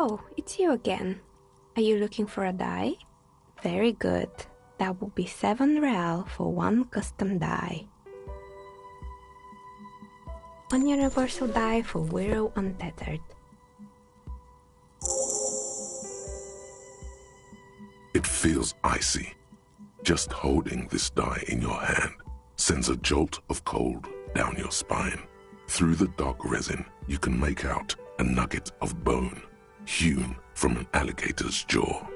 Oh, it's you again. Are you looking for a die? Very good. That will be 7 real for one custom die. One universal die for Wirral Untethered. It feels icy. Just holding this die in your hand sends a jolt of cold down your spine. Through the dark resin, you can make out a nugget of bone hewn from an alligator's jaw.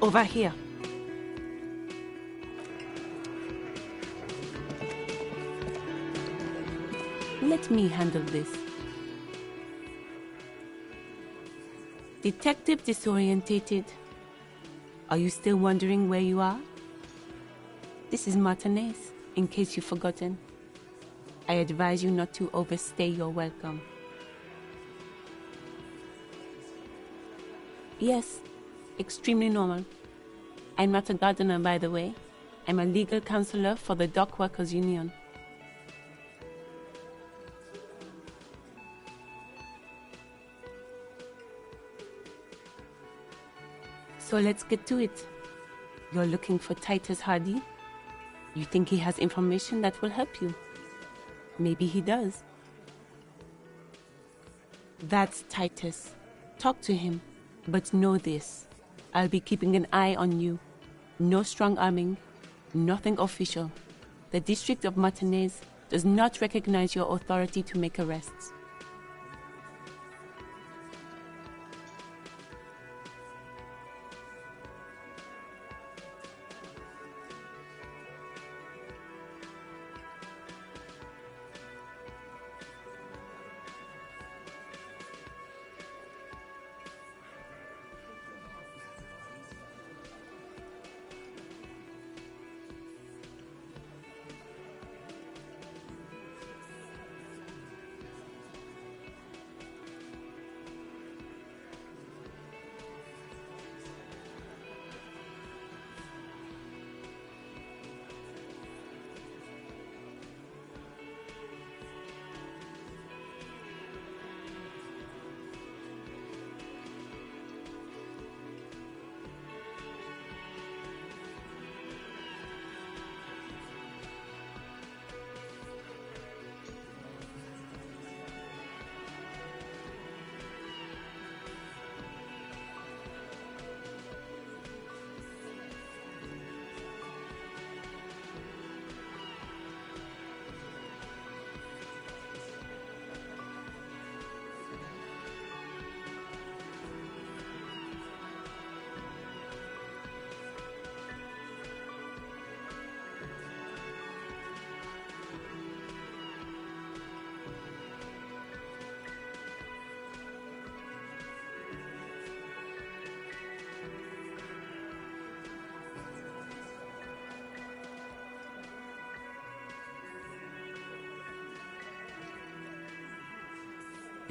Over here. Let me handle this. Detective disorientated. Are you still wondering where you are? This is Martinez, in case you've forgotten. I advise you not to overstay your welcome. Yes, extremely normal. I'm not a gardener, by the way. I'm a legal counselor for the Dock Workers Union. So let's get to it. You're looking for Titus Hardy? You think he has information that will help you? Maybe he does. That's Titus. Talk to him. But know this. I'll be keeping an eye on you. No strong arming. Nothing official. The District of Martinez does not recognize your authority to make arrests.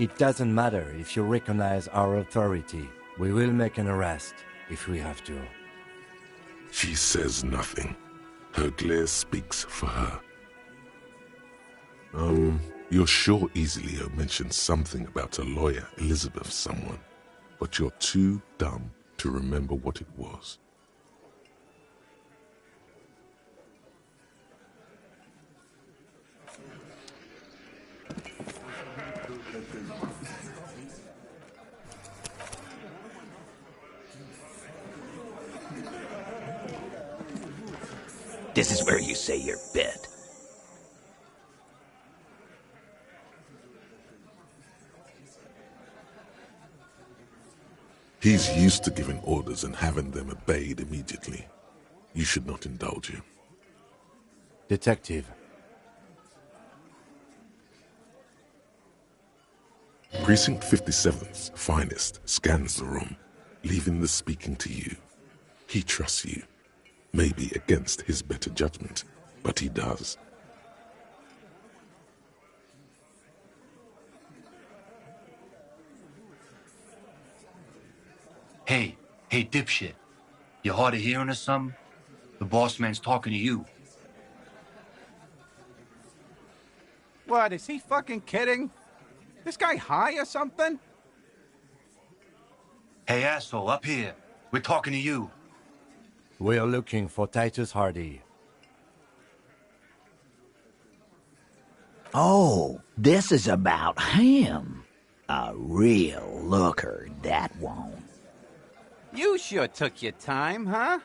It doesn't matter if you recognize our authority. We will make an arrest if we have to. She says nothing. Her glare speaks for her. You're sure Easilio mentioned something about a lawyer, Elizabeth someone, but you're too dumb to remember what it was. This is where you say your bit. He's used to giving orders and having them obeyed immediately. You should not indulge him. Detective. Precinct 57's finest scans the room, leaving the speaking to you. He trusts you. Maybe against his better judgment, but he does. Hey, dipshit. You hard of hearing or something? The boss man's talking to you. What, is he fucking kidding? This guy high or something? Hey, asshole, up here. We're talking to you. We are looking for Titus Hardy. Oh, this is about him. A real looker, that one. You sure took your time, huh?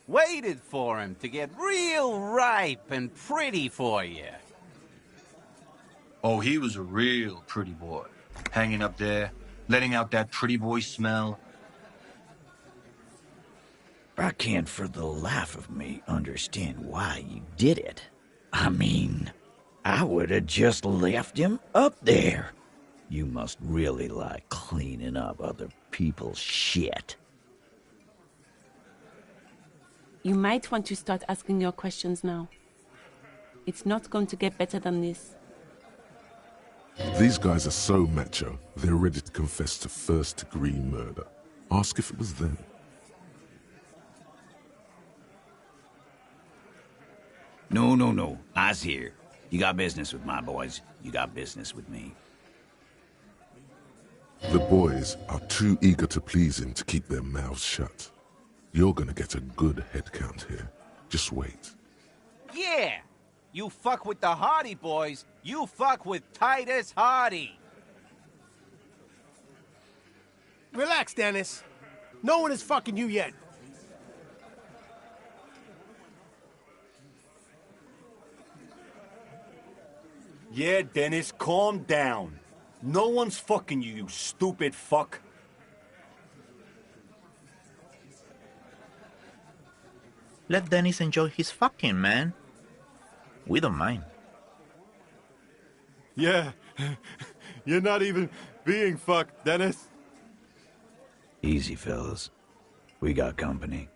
Waited for him to get real ripe and pretty for you. Oh, he was a real pretty boy. Hanging up there, letting out that pretty boy smell. I can't for the life of me understand why you did it. I mean, I would have just left him up there. You must really like cleaning up other people's shit. You might want to start asking your questions now. It's not going to get better than this. These guys are so macho, they're ready to confess to first-degree murder. Ask if it was them. No. I's here. You got business with my boys. You got business with me. The boys are too eager to please him to keep their mouths shut. You're gonna get a good head count here. Just wait. Yeah! You fuck with the Hardy boys, you fuck with Titus Hardy. Relax, Dennis. No one is fucking you yet. Yeah, Dennis, calm down. No one's fucking you, you stupid fuck. Let Dennis enjoy his fucking, man. We don't mind. Yeah, you're not even being fucked, Dennis. Easy, fellas. We got company.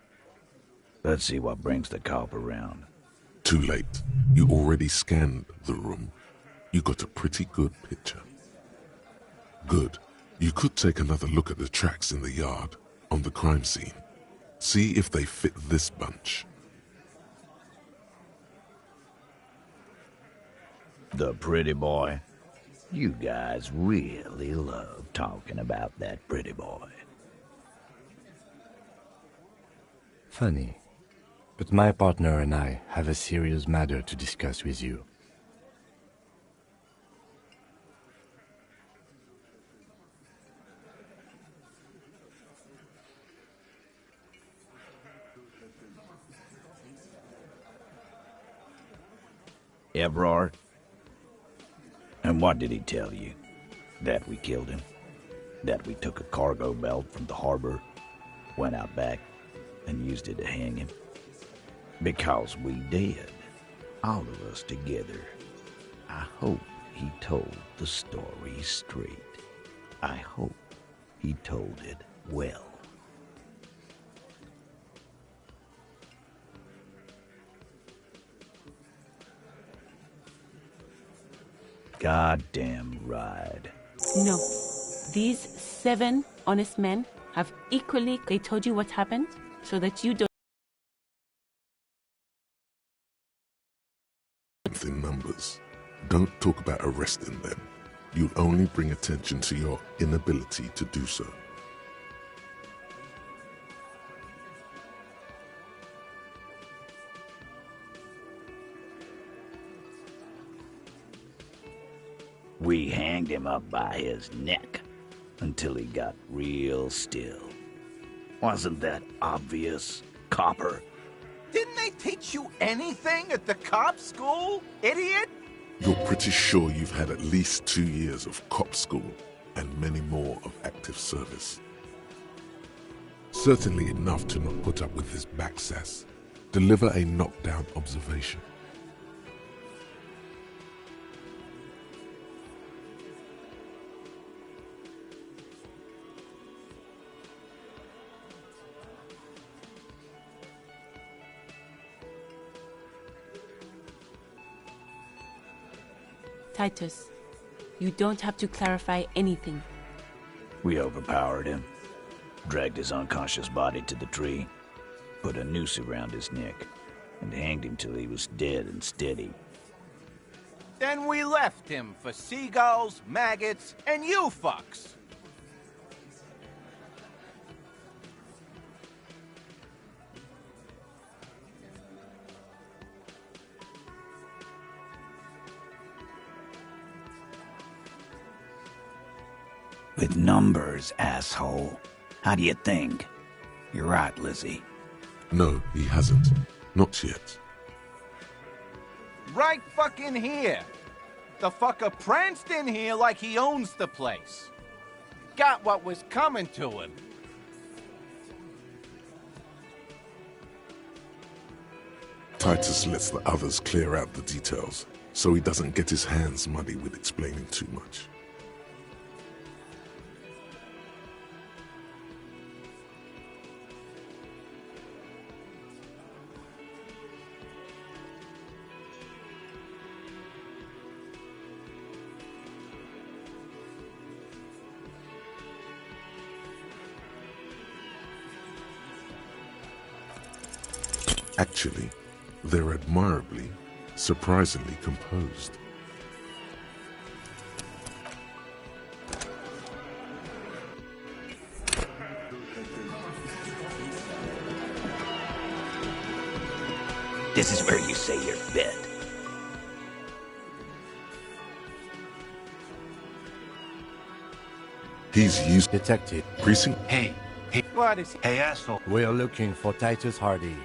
Let's see what brings the cop around. Too late. You already scanned the room. You got a pretty good picture. Good. You could take another look at the tracks in the yard, on the crime scene. See if they fit this bunch. The pretty boy. You guys really love talking about that pretty boy. Funny. But my partner and I have a serious matter to discuss with you. Ebrard? And what did he tell you? That we killed him? That we took a cargo belt from the harbor, went out back, and used it to hang him? Because we did. All of us together. I hope he told the story straight. I hope he told it well. Goddamn right. No. These 7 honest men have equally... They told you what happened so that you don't... In numbers. Don't talk about arresting them. You'll only bring attention to your inability to do so. We hanged him up by his neck until he got real still. Wasn't that obvious, Copper? Didn't they teach you anything at the cop school, idiot? You're pretty sure you've had at least 2 years of cop school and many more of active service. Certainly enough to not put up with this backsass. Deliver a knockdown observation. Titus, you don't have to clarify anything. We overpowered him, dragged his unconscious body to the tree, put a noose around his neck, and hanged him till he was dead and steady. Then we left him for seagulls, maggots, and you fucks. With numbers, asshole. How do you think? You're right, Lizzie. No, he hasn't. Not yet. Right fucking here. The fucker pranced in here like he owns the place. Got what was coming to him. Titus lets the others clear out the details, so he doesn't get his hands muddy with explaining too much. Actually, they're admirably, surprisingly composed. This is where you say your bit. He's used Detective, precinct. Hey, What is... hey, asshole. we are looking for Titus Hardy.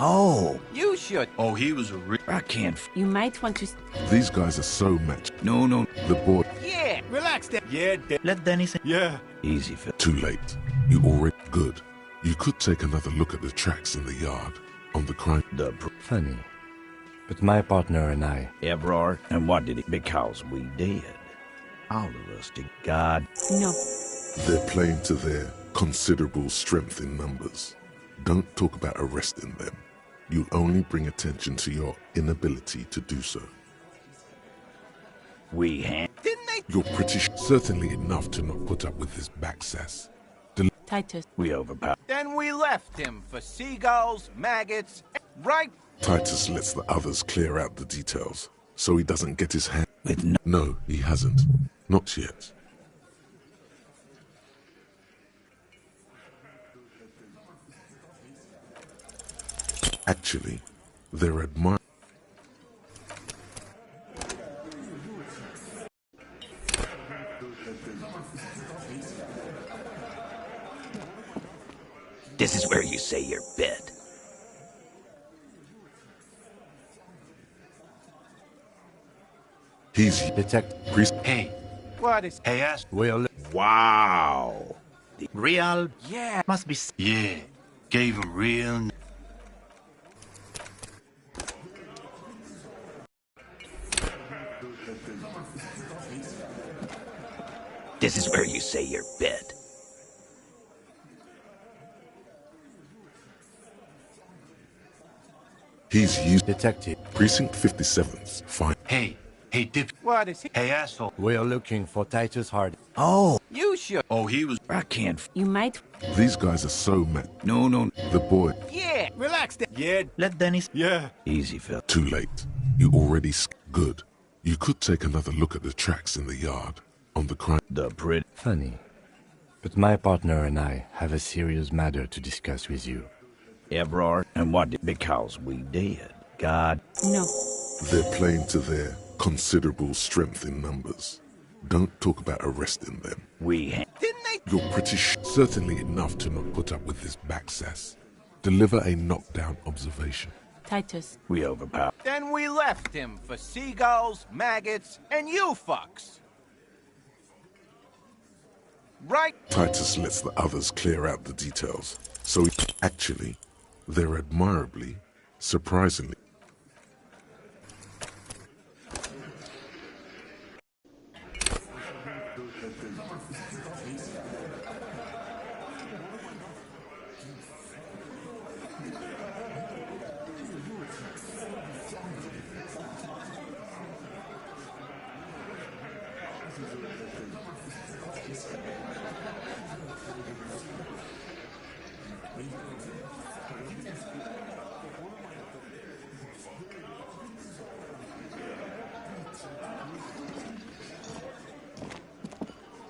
Oh, You should... Oh, he was a real... I can't. You might want to... These guys are so matched. No. The board. Yeah. Relax, Dan. Yeah, Let Dennis... yeah. Easy, Phil. Too late. You already good. You could take another look at the tracks in the yard on the crime. Funny. But my partner and I... Evrard, and what did he? Because we did. All of us did. God. No. They're playing to their considerable strength in numbers. Don't talk about arresting them. You'll only bring attention to your inability to do so. We had. Didn't they... You're pretty certainly enough to not put up with this backsass. Titus, We overpowered. Then we left him for seagulls, maggots, right... Titus lets the others clear out the details, so he doesn't get his hand. With No, he hasn't. Not yet. Actually, they're admired. This is where you say your bit. He's Hey, What is... hey, ass. We are Wow. Real... Yeah. Must be... Yeah, gave him real... This is where you say your bit. He's used Detective. Precinct 57's fine. Hey, Hey, dip. What is he? Hey, asshole. We are looking for Titus Hardy. Oh, You should. Oh, he was. I can't. You might. These guys are so mad. No. The boy, Yeah. Relax, Yeah, Let Dennis. yeah. Easy, Phil. too late. You already good. You could take another look at the tracks in the yard on the crime. The pretty. Funny. But my partner and I have a serious matter to discuss with you. Evrard. And what did? Because we did. God. No. They're playing to their considerable strength in numbers. Don't talk about arresting them. We. Didn't they? You're pretty certainly enough to not put up with this backsass. Deliver a knockdown observation. Titus. We overpowered. Then we left him for seagulls, maggots, and you fucks. Right? Titus lets the others clear out the details. So actually, they're admirably, surprisingly.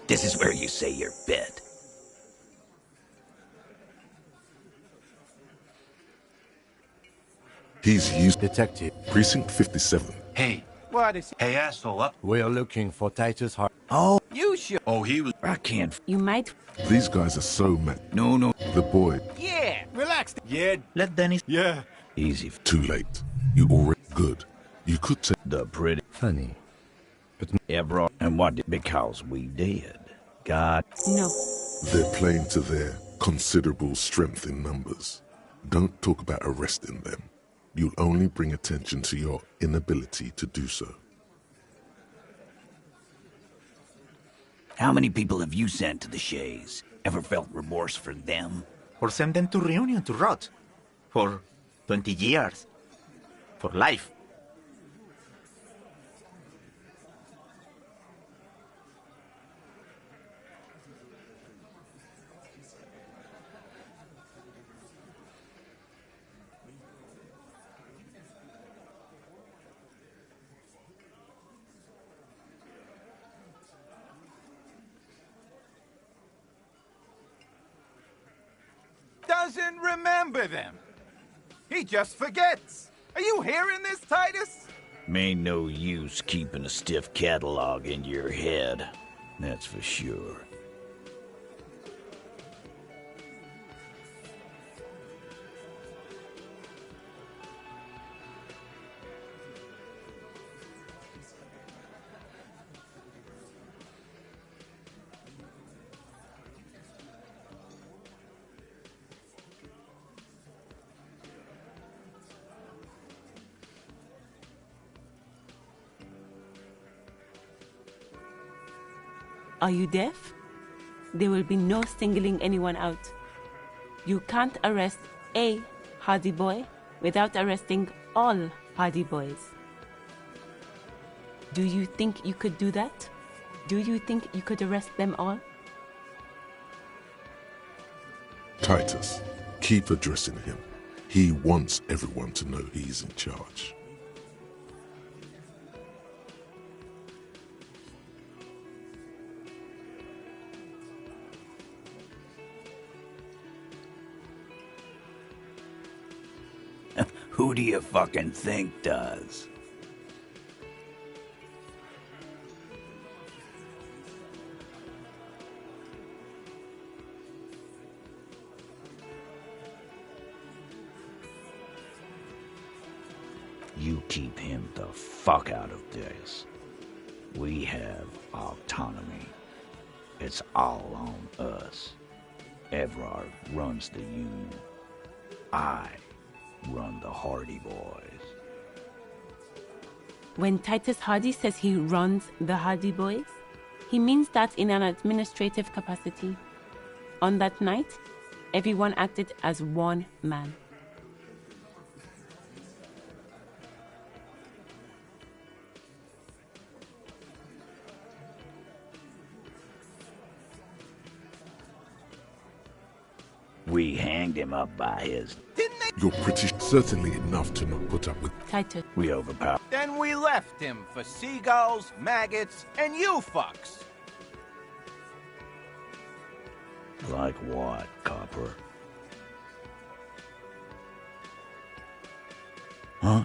This is where you say your bit. He's used Detective, Precinct 57. Hey. What is he? Hey, asshole. Up. we are looking for Titus Hardy. Oh, You should. Oh, he was. I can't. You might. These guys are so mad. No. The boy, Yeah. Relax. Yeah, Let Dennis. yeah. Easy. too late. You already good. You could take The pretty. Funny. But Evrard. And what did? Because we did. God. No. they're playing to their considerable strength in numbers. Don't talk about arresting them. You'll only bring attention to your inability to do so. How many people have you sent to the Shays? Ever felt remorse for them? Or send them to Reunion to rot. For 20 years. For life. Doesn't remember them. He just forgets. Are you hearing this, Titus? Ain't no use keeping a stiff catalog in your head. That's for sure. Are you deaf? There will be no singling anyone out. You can't arrest a Hardy Boy without arresting all Hardy Boys. Do you think you could do that? Do you think you could arrest them all? Titus, keep addressing him. He wants everyone to know he's in charge. Who do you fucking think does? You keep him the fuck out of this. We have autonomy. It's all on us. Evrard runs the Union. I run the Hardy Boys. When Titus Hardy says he runs the Hardy Boys, he means that in an administrative capacity. On that night, everyone acted as one man. We hanged him up by his... You're pretty certainly enough to not put up with... Titus. We overpowered... Then we left him for seagulls, maggots, and you fucks. Like what, Copper? Huh?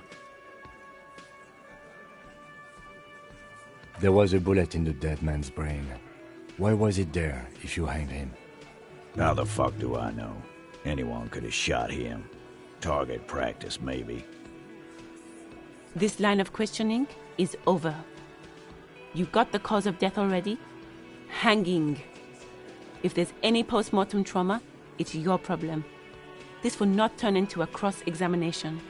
There was a bullet in the dead man's brain. Why was it there if you hanged him? How the fuck do I know? Anyone could have shot him. Target practice, maybe. This line of questioning is over. You got the cause of death already? Hanging. If there's any post-mortem trauma, it's your problem. This will not turn into a cross-examination.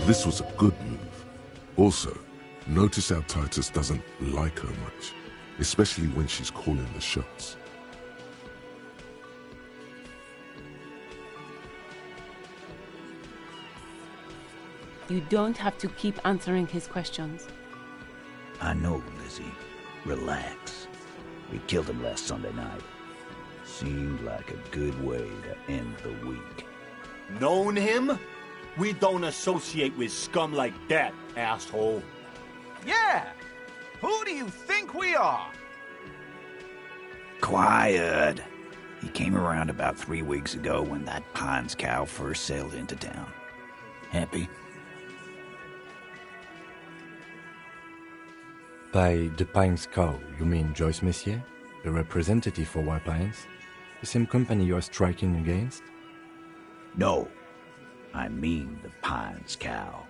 This was a good move. Also, notice how Titus doesn't like her much, especially when she's calling the shots. You don't have to keep answering his questions. I know, Lizzie. Relax. We killed him last Sunday night. Seemed like a good way to end the week. Known him? We don't associate with scum like that, asshole. Yeah! Who do you think we are? Quiet. He came around about 3 weeks ago when that Pines cow first sailed into town. Happy? By the Pines cow, you mean Joyce Messier, the representative for White Pines? The same company you are striking against? No. I mean the Pines cow.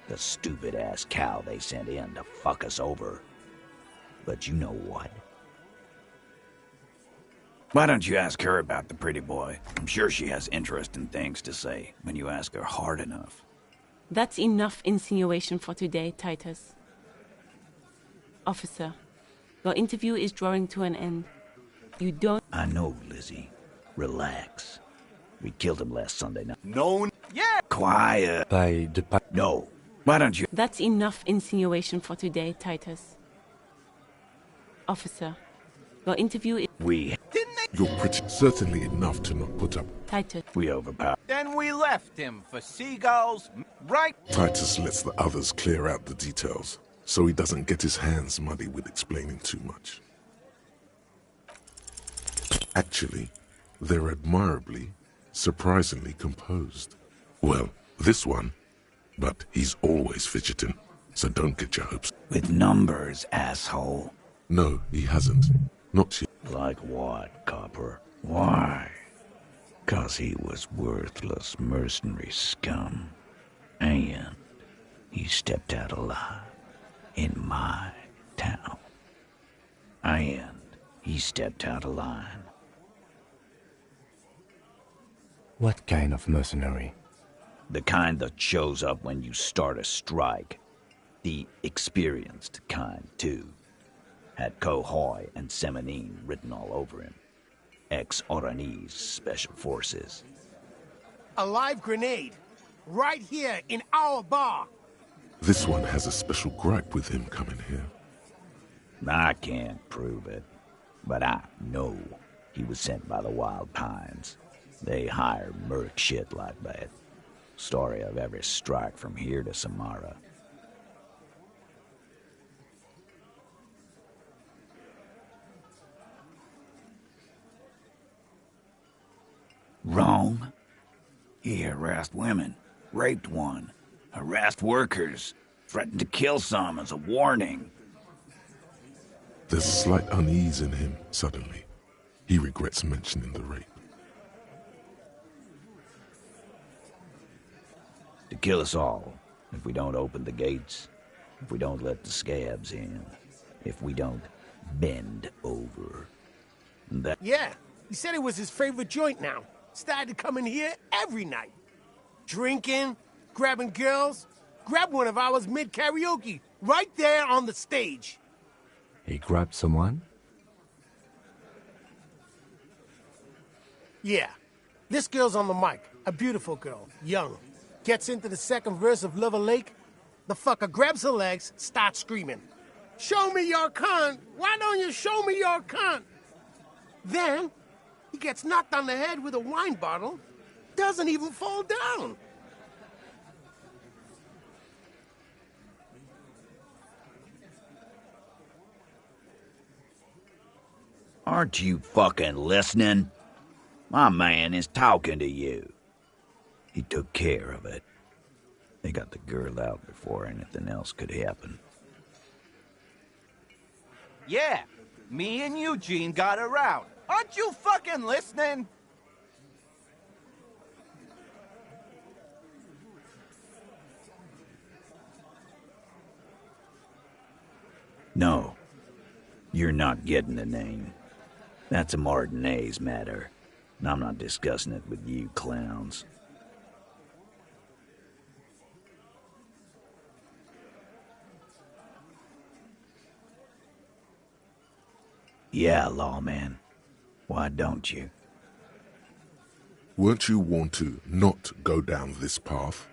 The stupid-ass cow they sent in to fuck us over. But you know what? Why don't you ask her about the pretty boy? I'm sure she has interesting things to say when you ask her hard enough. That's enough insinuation for today, Titus. Officer, your interview is drawing to an end. You don't... I know, Lizzie. Relax. We killed him last Sunday night. Known? Yeah! Quiet. By the... No. Why don't you... That's enough insinuation for today, Titus. Officer, your interview is... We... You're pretty certainly enough to not put up... Titus. We overpowered. Then we left him for seagulls, right? Titus lets the others clear out the details, so he doesn't get his hands muddy with explaining too much. Actually, they're admirably, surprisingly composed. Well, this one, but he's always fidgeting, so don't get your hopes. With numbers, asshole. No, he hasn't. Not yet. Like what, Copper? Why? 'Cause he was worthless mercenary scum. And he stepped out alive in my town. And he stepped out of line. What kind of mercenary? The kind that shows up when you start a strike. The experienced kind, too. Had Cohoy and Semenine written all over him. Ex-Oranese Special Forces. A live grenade. Right here in our bar. This one has a special gripe with him coming here. I can't prove it, but I know he was sent by the Wild Pines. They hire merc shit like that. Story of every strike from here to Samara. Wrong. He harassed women, raped one, harassed workers, threatened to kill some as a warning. There's slight unease in him, suddenly. He regrets mentioning the rape. To kill us all, if we don't open the gates, if we don't let the scabs in, if we don't bend over. That... Yeah, he said it was his favorite joint now. Started to come in here every night. Drinking, grabbing girls. Grabbed one of ours mid-karaoke, right there on the stage. He grabbed someone? Yeah. This girl's on the mic. A beautiful girl, young. Gets into the second verse of Lover Lake, The fucker grabs her legs, starts screaming. Show me your cunt! Why don't you show me your cunt? Then, he gets knocked on the head with a wine bottle, doesn't even fall down. Aren't you fucking listening? My man is talking to you. He took care of it. They got the girl out before anything else could happen. Yeah, me and Eugene got her out. Aren't you fucking listening? No, you're not getting the name. That's a Martinez matter, and I'm not discussing it with you clowns. Yeah, lawman. Why don't you? Weren't you warned to not go down this path?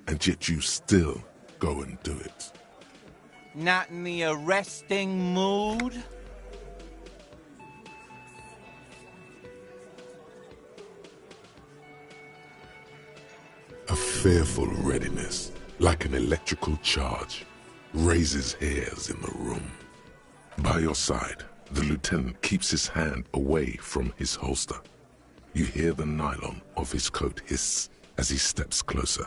And yet you still go and do it. Not in the arresting mood? A fearful readiness, like an electrical charge, raises hairs in the room. By your side, the lieutenant keeps his hand away from his holster. You hear the nylon of his coat hiss as he steps closer.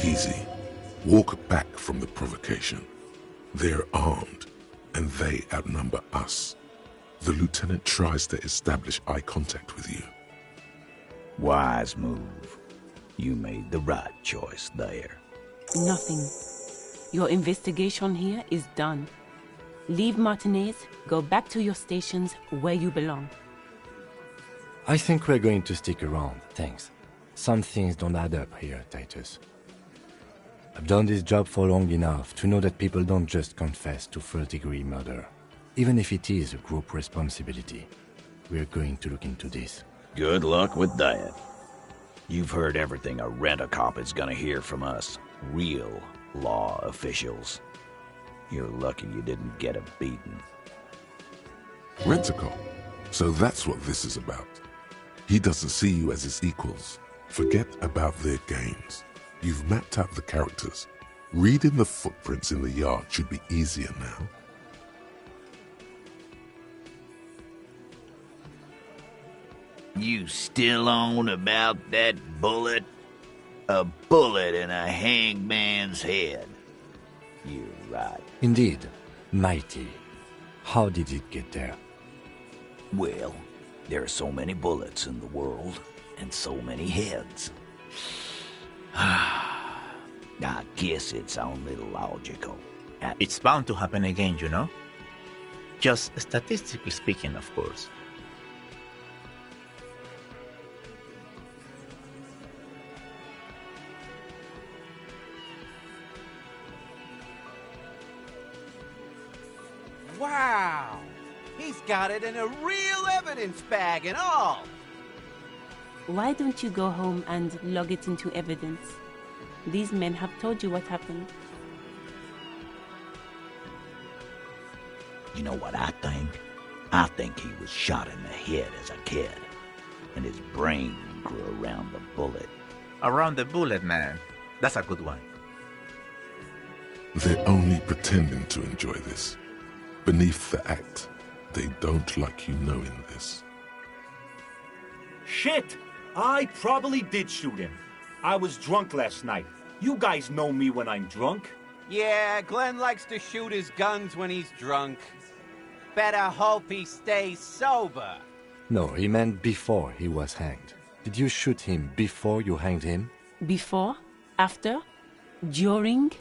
Easy. Walk back from the provocation. They're armed, and they outnumber us. The lieutenant tries to establish eye contact with you. Wise move. You made the right choice there. Nothing. Your investigation here is done. Leave Martinez, go back to your stations where you belong. I think we're going to stick around, thanks. Some things don't add up here, Titus. I've done this job for long enough to know that people don't just confess to first-degree murder. Even if it is a group responsibility, we're going to look into this. Good luck with that. You've heard everything a rent-a-cop is gonna hear from us, real law officials. You're lucky you didn't get a beating. Rent-a-cop? So that's what this is about. He doesn't see you as his equals. Forget about their games. You've mapped out the characters. Reading the footprints in the yard should be easier now. You still on about that bullet? A bullet in a hangman's head. You're right. Indeed. Mighty. How did it get there? Well, there are so many bullets in the world, and so many heads. I guess it's only logical. It's bound to happen again, you know? Just statistically speaking, of course. Wow! He's got it in a real evidence bag and all! Why don't you go home and log it into evidence? These men have told you what happened. You know what I think? I think he was shot in the head as a kid, and his brain grew around the bullet. Around the bullet, man. That's a good one. They're only pretending to enjoy this. Beneath the act, they don't like you knowing this. Shit! I probably did shoot him. I was drunk last night. You guys know me when I'm drunk. Yeah, Glenn likes to shoot his guns when he's drunk. Better hope he stays sober. No, he meant before he was hanged. Did you shoot him before you hanged him? Before? After? During?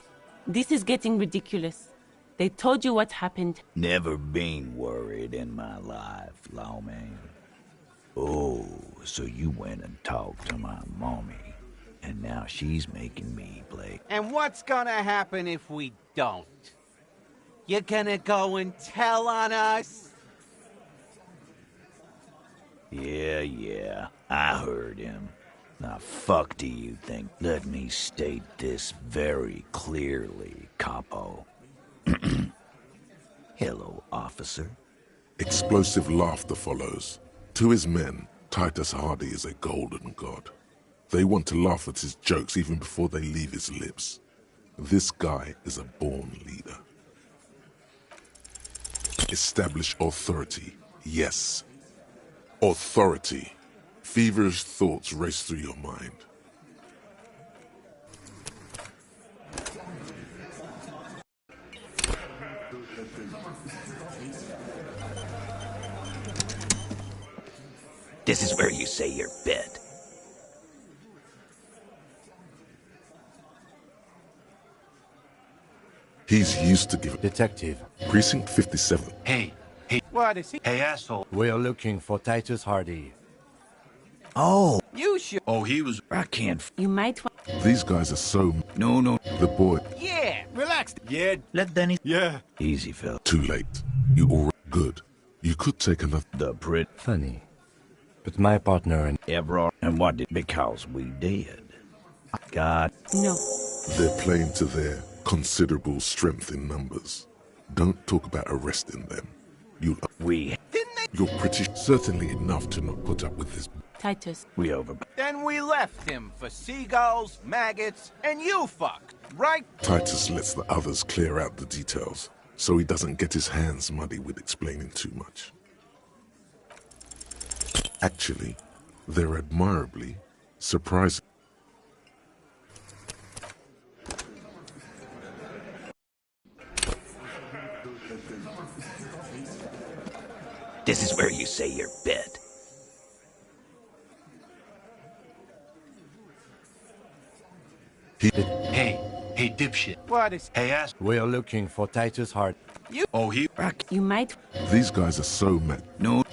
This is getting ridiculous. They told you what happened. Never been worried in my life, lawman. Oh, so you went and talked to my mommy, and now she's making me play. And what's gonna happen if we don't? You're gonna go and tell on us? Yeah, I heard him. Now, fuck do you think? Let me state this very clearly, capo. Hello, officer. Explosive laughter follows. To his men, Titus Hardy is a golden god. They want to laugh at his jokes even before they leave his lips. This guy is a born leader. Establish authority. Yes. Authority. Feverish thoughts race through your mind. This is where you say your bit. He's used to giving... Detective, Precinct 57. Hey, What is he? hey, asshole. we're looking for Titus Hardy. Oh, You should. Oh, he was... I can't. You might want... These guys are so... No. The boy... Yeah. Relax. Yeah. Let Dennis. Yeah. Easy, fella. Too late. You already... Good. You could take another... The Brit Funny. But my partner and... ever. And what did? Because we did. God. No. They're playing to their considerable strength in numbers. Don't talk about arresting them. We You're pretty certainly enough to not put up with this. Titus. over. Then we left him for seagulls, maggots, and you fucked, right? Titus lets the others clear out the details, so he doesn't get his hands muddy with explaining too much. Actually, they're admirably surprising. This is where you say your bit. Hey, dipshit. What is... Hey, ass... We're looking for Titus Hardy. Oh, he... You might... These guys are so mad. No.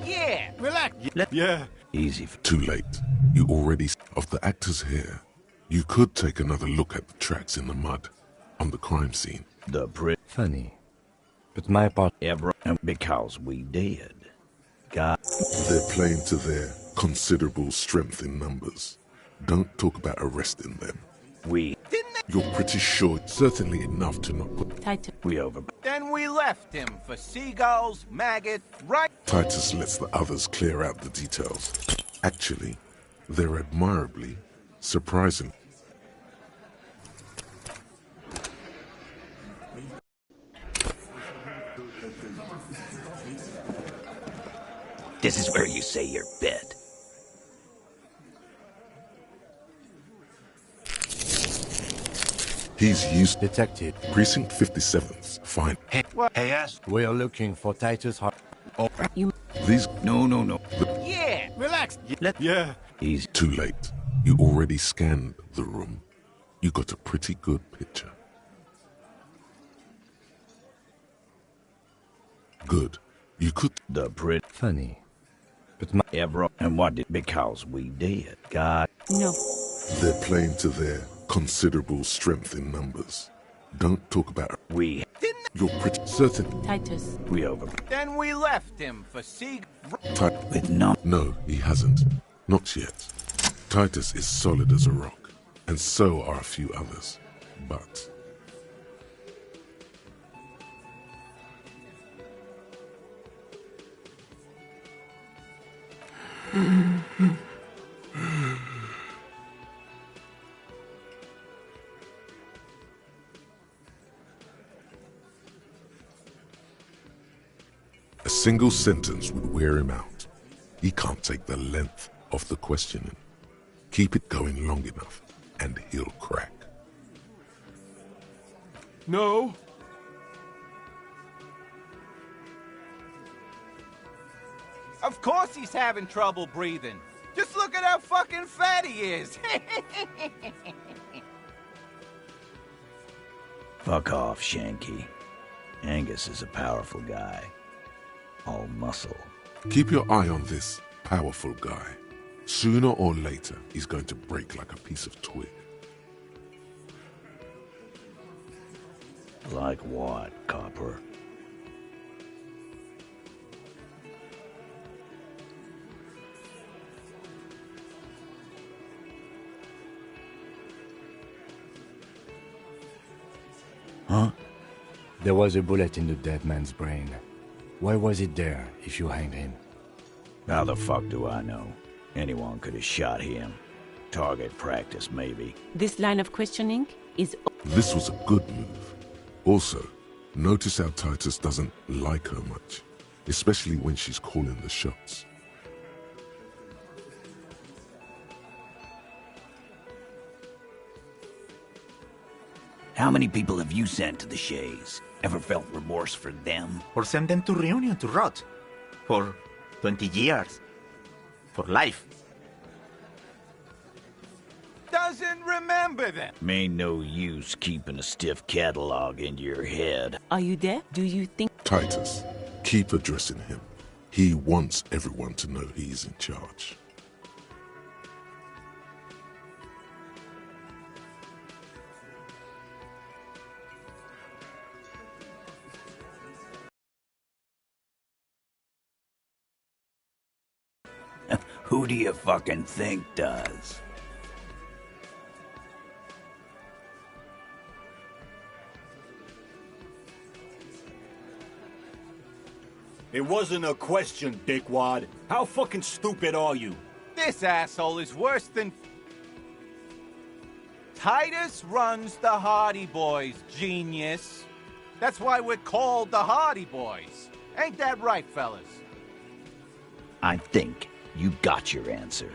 Yeah. Relax. Yeah. Easy. Too late. You already... Of the actors here, you could take another look at the tracks in the mud on the crime scene. The Brit Funny. But my part... ever. And because we did. God. They're playing to their considerable strength in numbers. Don't talk about arresting them. We You're pretty sure, certainly enough to not put... Titus. over. Then we left him for seagulls, maggots, right? Titus lets the others clear out the details. Actually, they're admirably surprising. This is where you say your bit. He's used... Detective, Precinct 57's fine. Hey, what? Hey, ass... we're looking for Titus Hardy. You... These... No. Yeah. Relax. Yeah. Easy. Too late. You already scanned the room. You got a pretty good picture. Good. You could... The Brit Funny. But my... ever. And what did? Because we did. God. No. They're playing to their considerable strength in numbers. Don't talk about... We You're pretty certain... Titus. over. Then we left him for Ti- With no. No, he hasn't. Not yet. Titus is solid as a rock, and so are a few others. But... single sentence would wear him out. He can't take the length of the questioning. Keep it going long enough, and he'll crack. No. Of course he's having trouble breathing. Just look at how fucking fat he is. Fuck off, Shanky. Angus is a powerful guy. All muscle. Keep your eye on this powerful guy. Sooner or later, he's going to break like a piece of twig. Like what, Copper? Huh? There was a bullet in the dead man's brain. Why was it there if you hanged him? How the fuck do I know? Anyone could have shot him. Target practice, maybe. This line of questioning is... This was a good move. Also, notice how Titus doesn't like her much, especially when she's calling the shots. How many people have you sent to the Shays? Ever felt remorse for them? Or send them to Reunion to rot. For 20 years. For life. Doesn't remember them. Ain't no use keeping a stiff catalog in your head. Are you there? Do you think... Titus, keep addressing him. He wants everyone to know he's in charge. Who do you fucking think does? It wasn't a question, dickwad. How fucking stupid are you? This asshole is worse than... Titus runs the Hardy Boys, genius. That's why we're called the Hardy Boys. Ain't that right, fellas? I think you got your answer,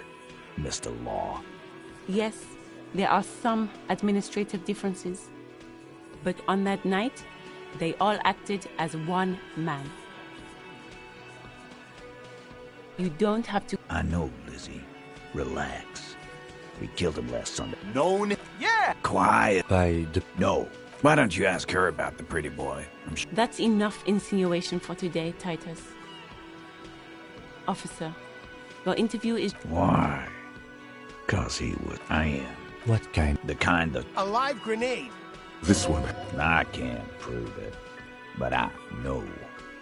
Mr. Law. Yes, there are some administrative differences. But on that night, they all acted as one man. You don't have to... I know, Lizzie. Relax. We killed him last Sunday. Known? Yeah! Quiet. By the... No. Why don't you ask her about the pretty boy? That's enough insinuation for today, Titus. Officer, your interview is... Why? 'Cause he was... I am. What kind? The kind that... A live grenade. This one, I can't prove it. But I know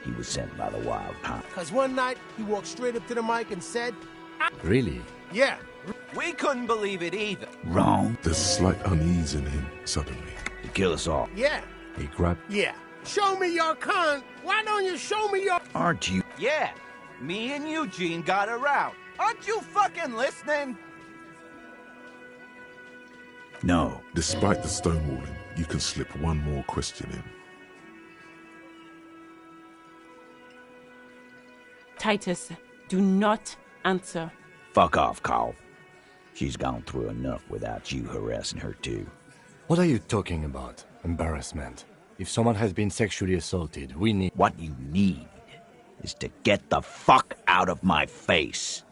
he was sent by the Wild Pine. Because one night, he walked straight up to the mic and said... Really? Yeah. We couldn't believe it either. Wrong. there's slight unease in him suddenly. To kill us all. Yeah. He grabbed... Yeah. Show me your con. Why don't you show me your... Aren't you? Yeah, me and Eugene got around. Aren't you fucking listening? No. Despite the stonewalling, you can slip one more question in. Titus, do not answer. Fuck off, Carl. She's gone through enough without you harassing her too. What are you talking about? Embarrassment. If someone has been sexually assaulted, we need... What you need is to get the fuck out of my face.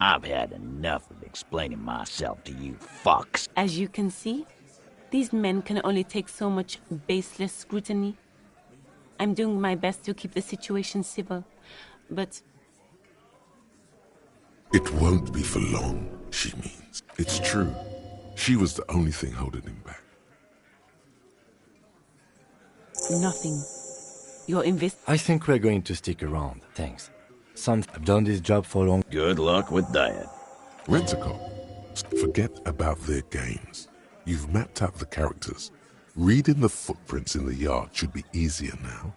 I've had enough of explaining myself to you fucks. As you can see, these men can only take so much baseless scrutiny. I'm doing my best to keep the situation civil, but... It won't be for long, she means. It's true. She was the only thing holding him back. Nothing. Your I think we're going to stick around, thanks. I've done this job for long. Good luck with that. Rent-a-cop. Forget about their games. You've mapped out the characters. Reading the footprints in the yard should be easier now.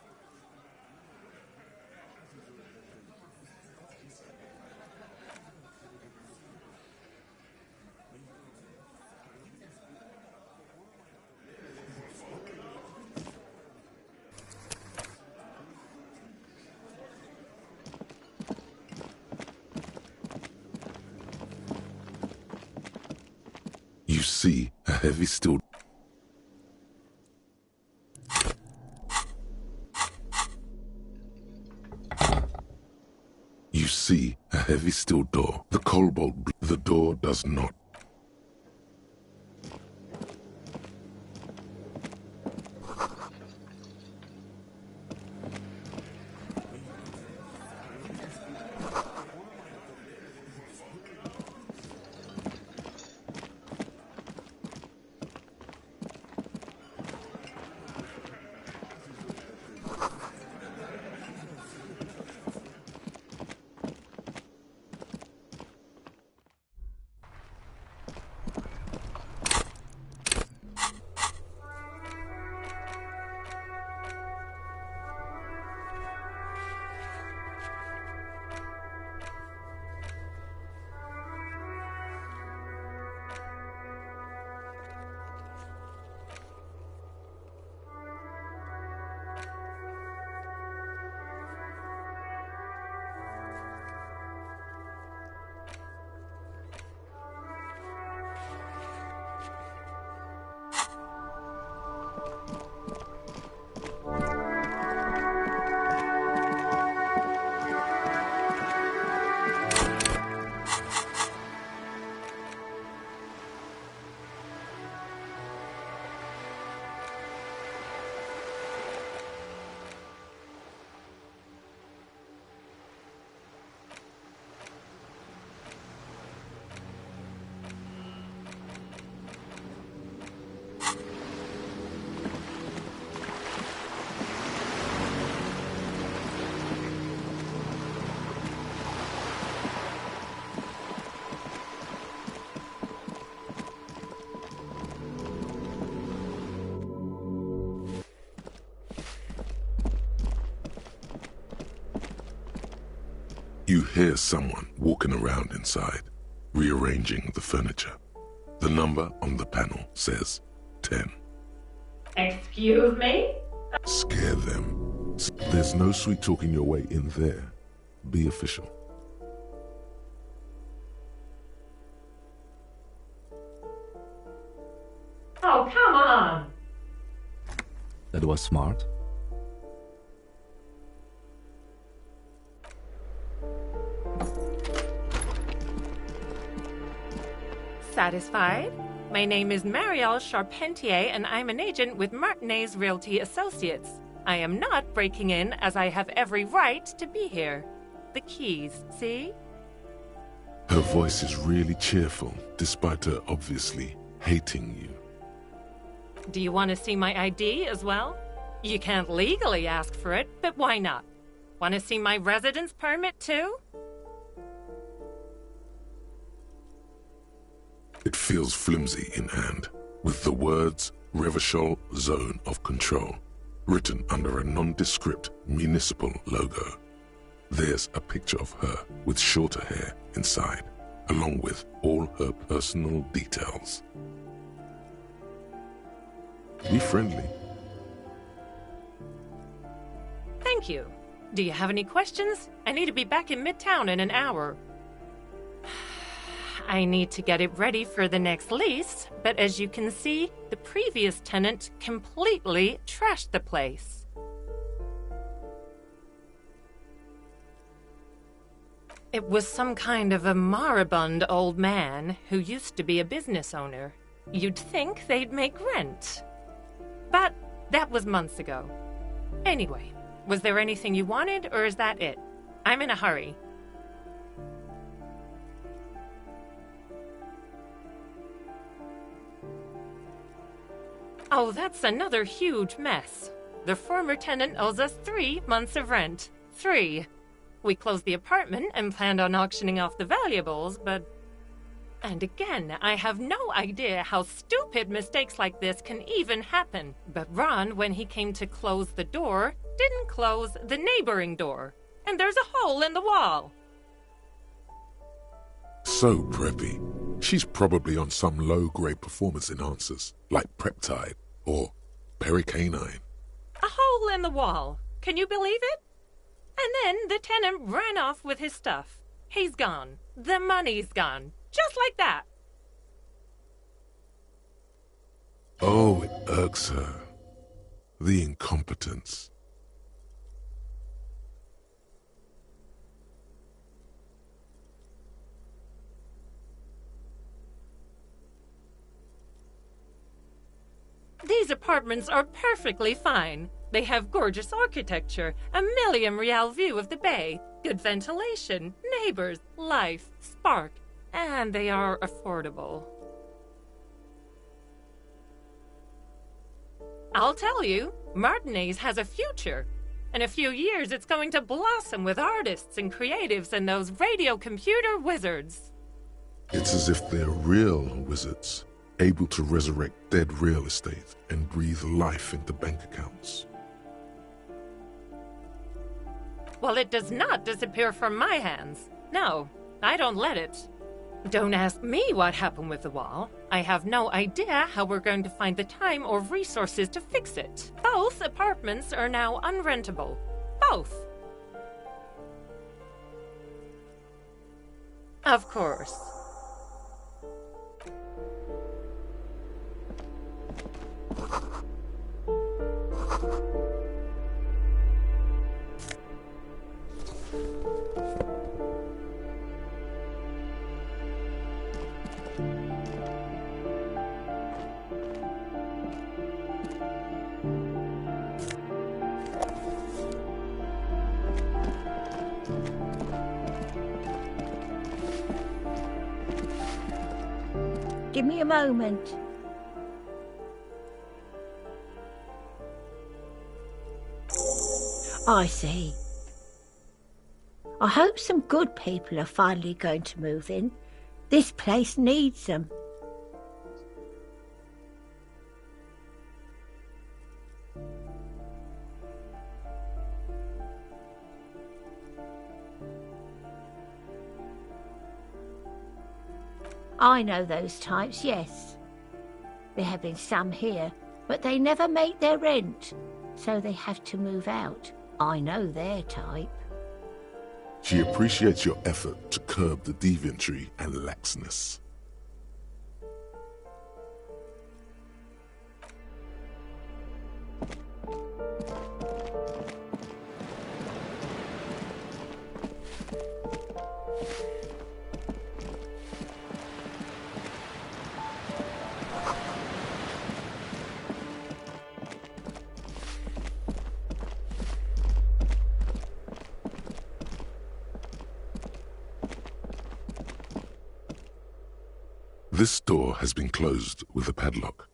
see a heavy steel... You see a heavy steel door. The cobalt... The door does not... You hear someone walking around inside, rearranging the furniture. The number on the panel says 10. Excuse me? Scare them. There's no sweet talking your way in there. Be official. Oh, come on! That was smart. Satisfied? My name is Marielle Charpentier, and I'm an agent with Martinez Realty Associates. I am not breaking in, as I have every right to be here. The keys, see? Her voice is really cheerful, despite her obviously hating you. Do you want to see my ID as well? You can't legally ask for it, but why not? Want to see my residence permit too? It feels flimsy in hand, with the words Revachol Zone of Control written under a nondescript municipal logo. There's a picture of her with shorter hair inside, along with all her personal details. Be friendly. Thank you. Do you have any questions? I need to be back in Midtown in an hour. I need to get it ready for the next lease, but as you can see, the previous tenant completely trashed the place. It was some kind of a moribund old man who used to be a business owner. You'd think they'd make rent. But that was months ago. Anyway, was there anything you wanted, or is that it? I'm in a hurry. Oh, that's another huge mess. The former tenant owes us 3 months of rent. 3. We closed the apartment and planned on auctioning off the valuables, but... And again, I have no idea how stupid mistakes like this can even happen. But Ron, when he came to close the door, didn't close the neighboring door. And there's a hole in the wall. So preppy. She's probably on some low-grade performance enhancers, like Peptide or Pericanine. A hole in the wall. Can you believe it? And then the tenant ran off with his stuff. He's gone. The money's gone. Just like that. Oh, it irks her. The incompetence. These apartments are perfectly fine. They have gorgeous architecture, a million-real view of the bay, good ventilation, neighbors, life, spark, and they are affordable. I'll tell you, Martinez has a future. In a few years, it's going to blossom with artists and creatives and those radio computer wizards. It's as if they're real wizards, able to resurrect dead real estate and breathe life into bank accounts. Well, it does not disappear from my hands. No, I don't let it. Don't ask me what happened with the wall. I have no idea how we're going to find the time or resources to fix it. Both apartments are now unrentable. Both. Of course. Give me a moment. I see. I hope some good people are finally going to move in. This place needs them. I know those types, yes. There have been some here, but they never make their rent, so they have to move out. I know their type. She appreciates your effort to curb the deviantry and laxness. This door has been closed with a padlock.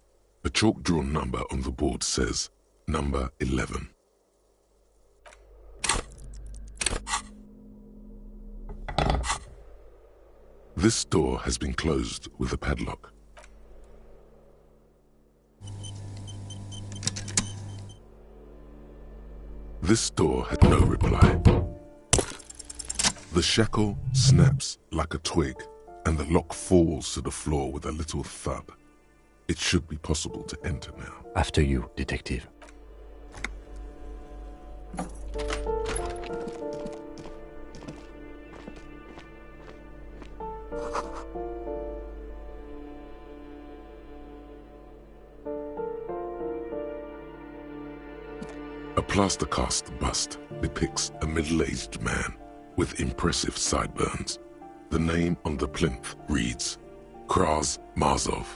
A chalk-drawn number on the board says, number 11. This door has been closed with a padlock. This door had no reply. The shackle snaps like a twig, and the lock falls to the floor with a little thud. It should be possible to enter now. After you, detective. A plaster-cast bust depicts a middle-aged man with impressive sideburns. The name on the plinth reads, Kraz Marzov.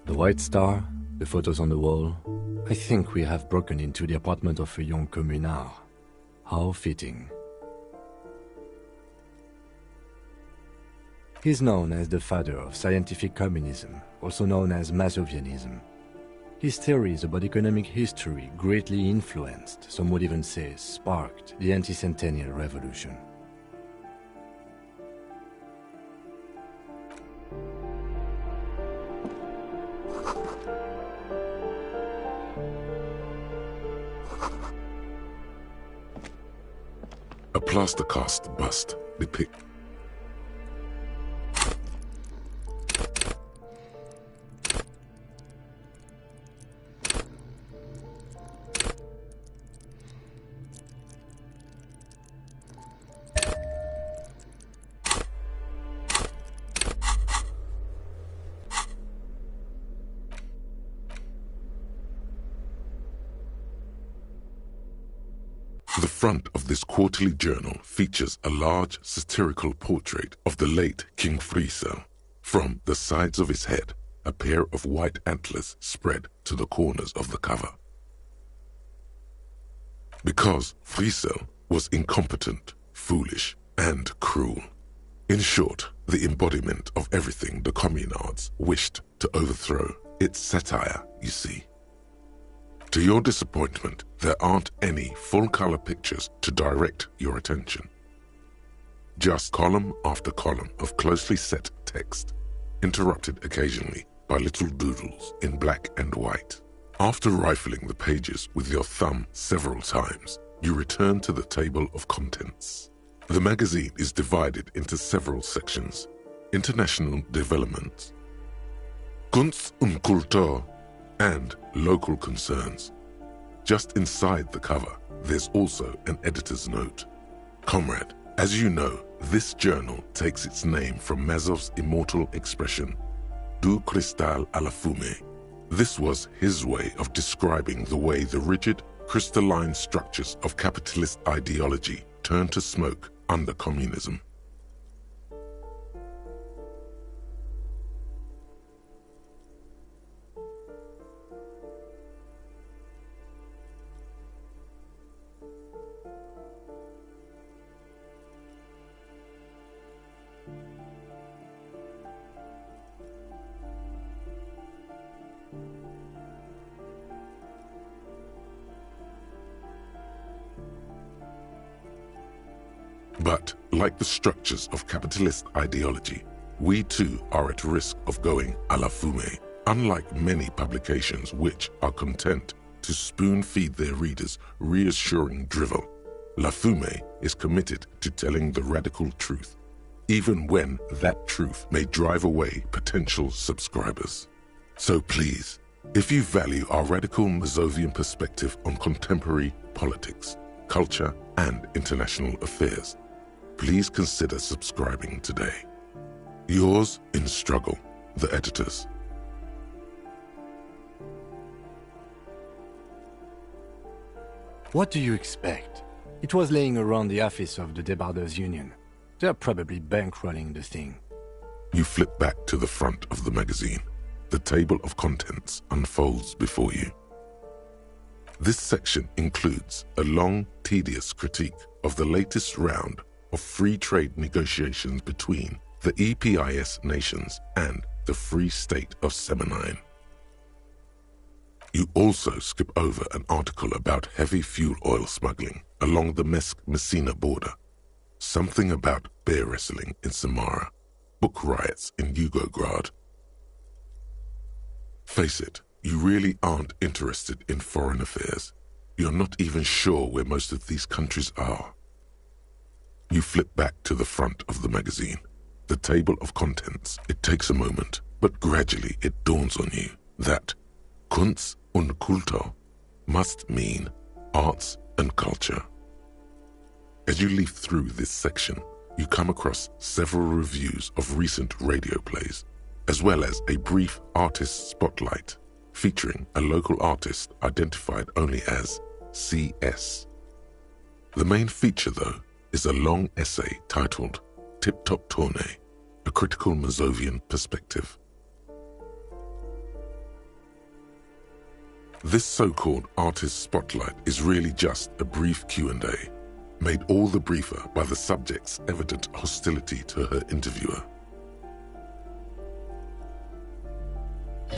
The white star, the photos on the wall. I think we have broken into the apartment of a young communard. How fitting. He's known as the father of scientific communism, also known as Masovianism. His theories about economic history greatly influenced, some would even say sparked, the anti-centennial revolution. A plaster cast bust depicts the front of this quarterly journal features a large satirical portrait of the late King Friesel. From the sides of his head, a pair of white antlers spread to the corners of the cover. Because Friesel was incompetent, foolish, and cruel. In short, the embodiment of everything the communards wished to overthrow. It's satire, you see. To your disappointment, there aren't any full-color pictures to direct your attention. Just column after column of closely set text, interrupted occasionally by little doodles in black and white. After rifling the pages with your thumb several times, you return to the table of contents. The magazine is divided into several sections: international developments, Kunst und Kultur, and local concerns. Just inside the cover, there's also an editor's note. Comrade, as you know, this journal takes its name from Mazov's immortal expression, du cristal à la fumée. This was his way of describing the way the rigid, crystalline structures of capitalist ideology turned to smoke under communism. But, like the structures of capitalist ideology, we too are at risk of going à la fumée. Unlike many publications which are content to spoon-feed their readers reassuring drivel, La Fumée is committed to telling the radical truth, even when that truth may drive away potential subscribers. So please, if you value our radical Mazovian perspective on contemporary politics, culture, and international affairs, please consider subscribing today. Yours in struggle, the editors. What do you expect? It was laying around the office of the Debarders Union. They're probably bankrolling the thing. You flip back to the front of the magazine. The table of contents unfolds before you. This section includes a long, tedious critique of the latest round of free trade negotiations between the EPIS nations and the Free State of Semenine. You also skip over an article about heavy fuel oil smuggling along the Messina border, something about bear wrestling in Samara, book riots in Yugograd. Face it, you really aren't interested in foreign affairs. You're not even sure where most of these countries are. You flip back to the front of the magazine. The table of contents. It takes a moment, but gradually it dawns on you that Kunst und Kultur must mean arts and culture. As you leaf through this section, you come across several reviews of recent radio plays, as well as a brief artist spotlight featuring a local artist identified only as CS. The main feature, though, is a long essay titled Tip Top Tournée, a critical Mazovian perspective. This so-called artist spotlight is really just a brief Q&A. made all the briefer by the subject's evident hostility to her interviewer.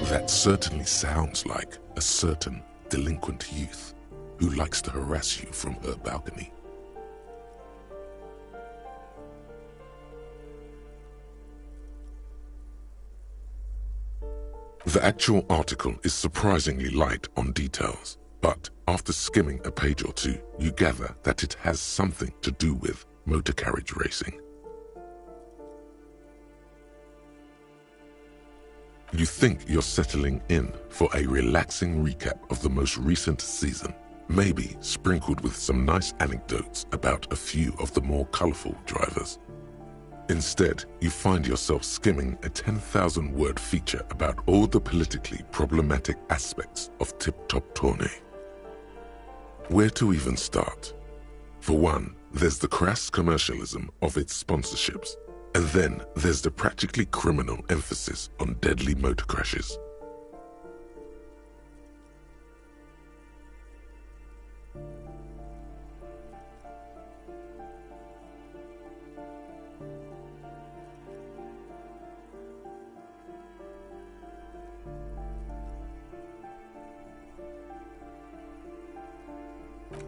That certainly sounds like a certain delinquent youth who likes to harass you from her balcony. The actual article is surprisingly light on details, but after skimming a page or two, you gather that it has something to do with motor carriage racing. You think you're settling in for a relaxing recap of the most recent season, maybe sprinkled with some nice anecdotes about a few of the more colorful drivers. Instead, you find yourself skimming a 10,000-word feature about all the politically problematic aspects of Tip Top Tourney. Where to even start? For one, there's the crass commercialism of its sponsorships, and then there's the practically criminal emphasis on deadly motor crashes.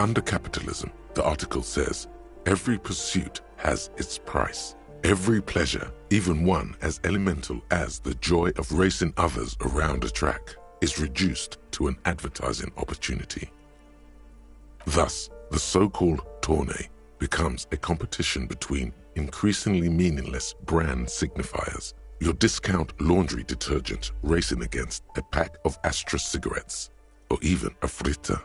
Under capitalism, the article says, every pursuit has its price. Every pleasure, even one as elemental as the joy of racing others around a track, is reduced to an advertising opportunity. Thus, the so-called tourney becomes a competition between increasingly meaningless brand signifiers. Your discount laundry detergent racing against a pack of Astra cigarettes, or even a fritter.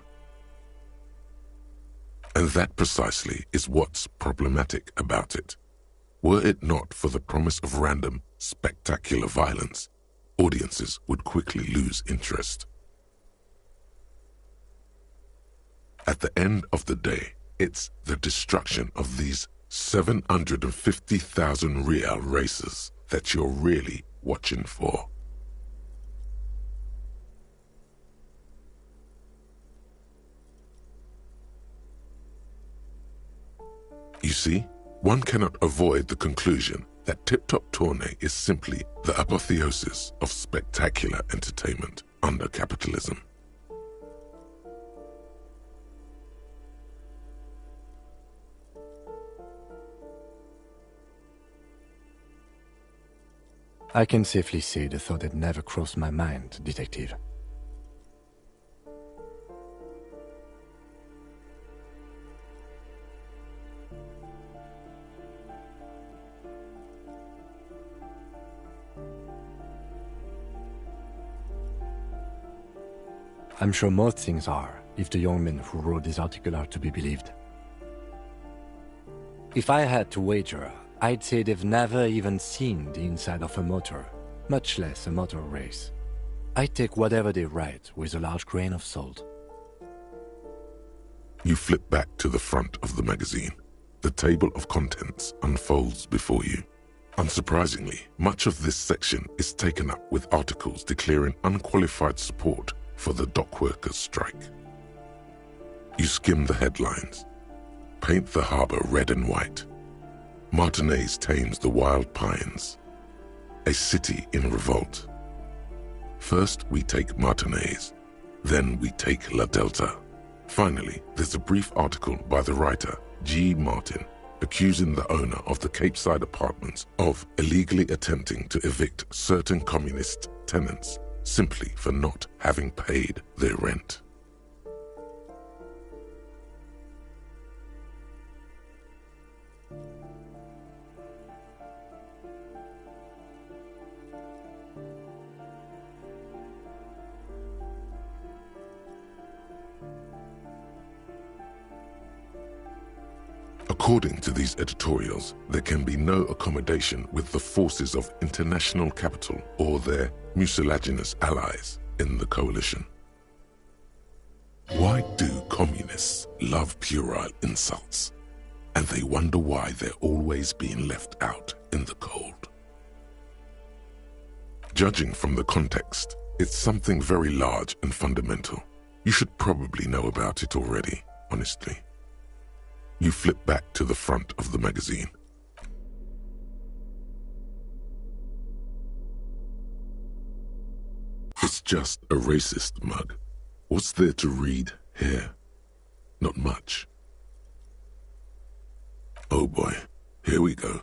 And that precisely is what's problematic about it. Were it not for the promise of random, spectacular violence, audiences would quickly lose interest. At the end of the day, it's the destruction of these 750,000 real races that you're really watching for. You see, one cannot avoid the conclusion that Tip Top Tourney is simply the apotheosis of spectacular entertainment under capitalism. I can safely say the thought had never crossed my mind, Detective. I'm sure most things are, if the young men who wrote this article are to be believed. If I had to wager, I'd say they've never even seen the inside of a motor, much less a motor race. I take whatever they write with a large grain of salt. You flip back to the front of the magazine. The table of contents unfolds before you. Unsurprisingly, much of this section is taken up with articles declaring unqualified support for the dock workers' strike. You skim the headlines. Paint the harbor red and white. Martinez tames the wild pines. A city in revolt. First we take Martinez, then we take La Delta. Finally, there's a brief article by the writer, G. Martin, accusing the owner of the Capeside apartments of illegally attempting to evict certain communist tenants simply for not having paid their rent. According to these editorials, there can be no accommodation with the forces of international capital or their mucilaginous allies in the coalition. Why do communists love puerile insults? And they wonder why they're always being left out in the cold. Judging from the context, it's something very large and fundamental. You should probably know about it already, honestly. You flip back to the front of the magazine. It's just a racist mug. What's there to read here? Not much. Oh boy, here we go.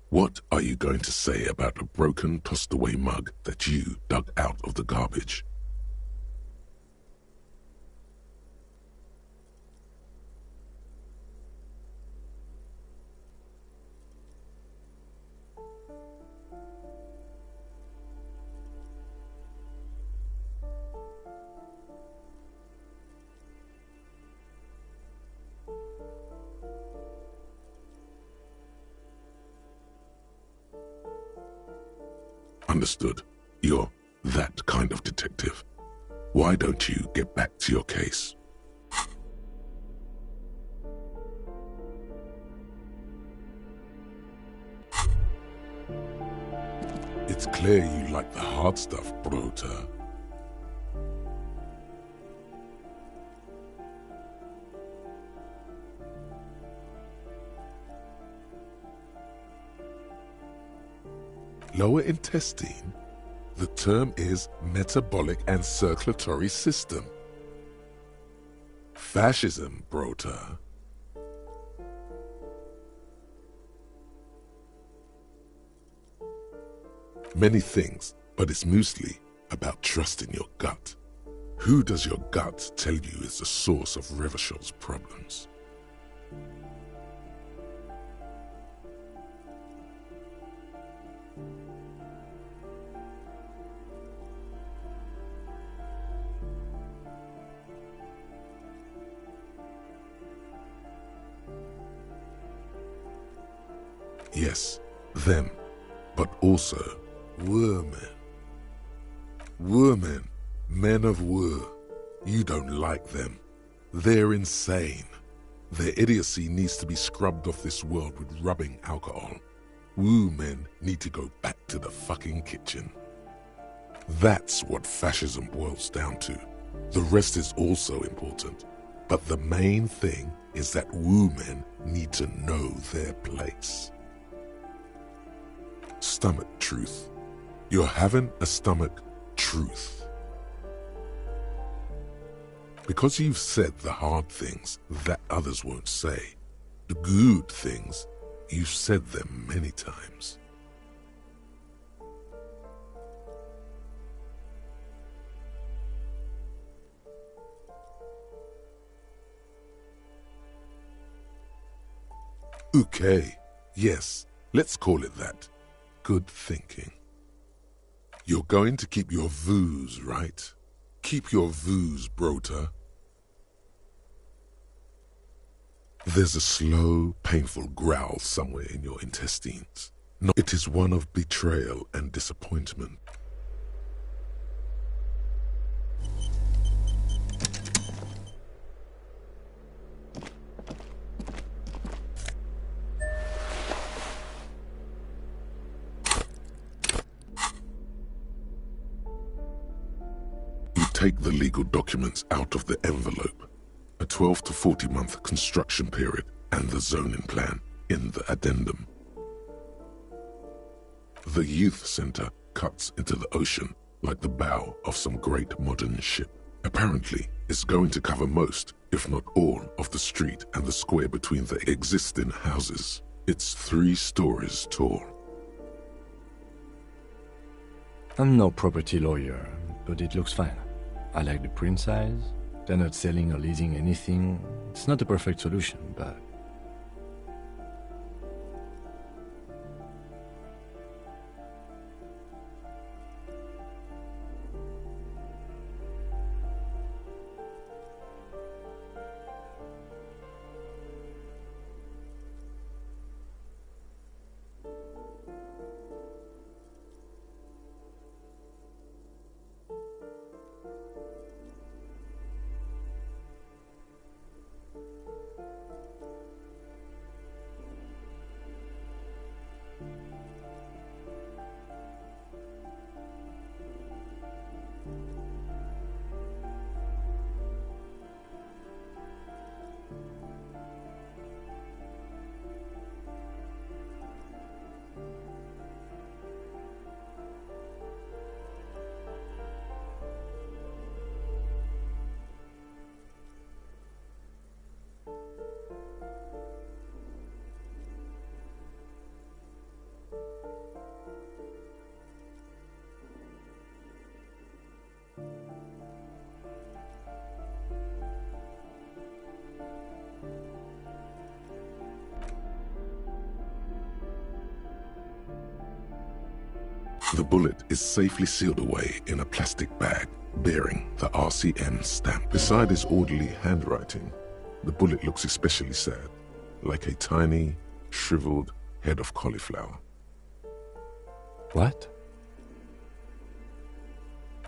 What are you going to say about a broken, tossed-away mug that you dug out of the garbage? Understood. You're that kind of detective. Why don't you get back to your case? It's clear you like the hard stuff, Brota. Lower intestine? The term is metabolic and circulatory system. Fascism, Brota. Many things, but it's mostly about trusting your gut. Who does your gut tell you is the source of Revachel's problems? Yes, them, but also Women. Women, men of war. You don't like them. They're insane. Their idiocy needs to be scrubbed off this world with rubbing alcohol. Woo men need to go back to the fucking kitchen. That's what fascism boils down to. The rest is also important. But the main thing is that woo men need to know their place. Stomach truth. You're having a stomach truth. Because you've said the hard things that others won't say, the good things, you've said them many times. Okay, yes, let's call it that. Good thinking. You're going to keep your vooz, right? Keep your vooz, Brota. There's a slow, painful growl somewhere in your intestines. No, it is one of betrayal and disappointment. Take the legal documents out of the envelope, a 12 to 40 month construction period, and the zoning plan in the addendum. The youth center cuts into the ocean like the bow of some great modern ship. Apparently, it's going to cover most, if not all, of the street and the square between the existing houses. It's 3 stories tall. I'm no property lawyer, but it looks fine. I like the print size. They're not selling or leasing anything. It's not a perfect solution, but... The bullet is safely sealed away in a plastic bag bearing the RCM stamp. Beside its orderly handwriting, the bullet looks especially sad, like a tiny, shriveled head of cauliflower. What?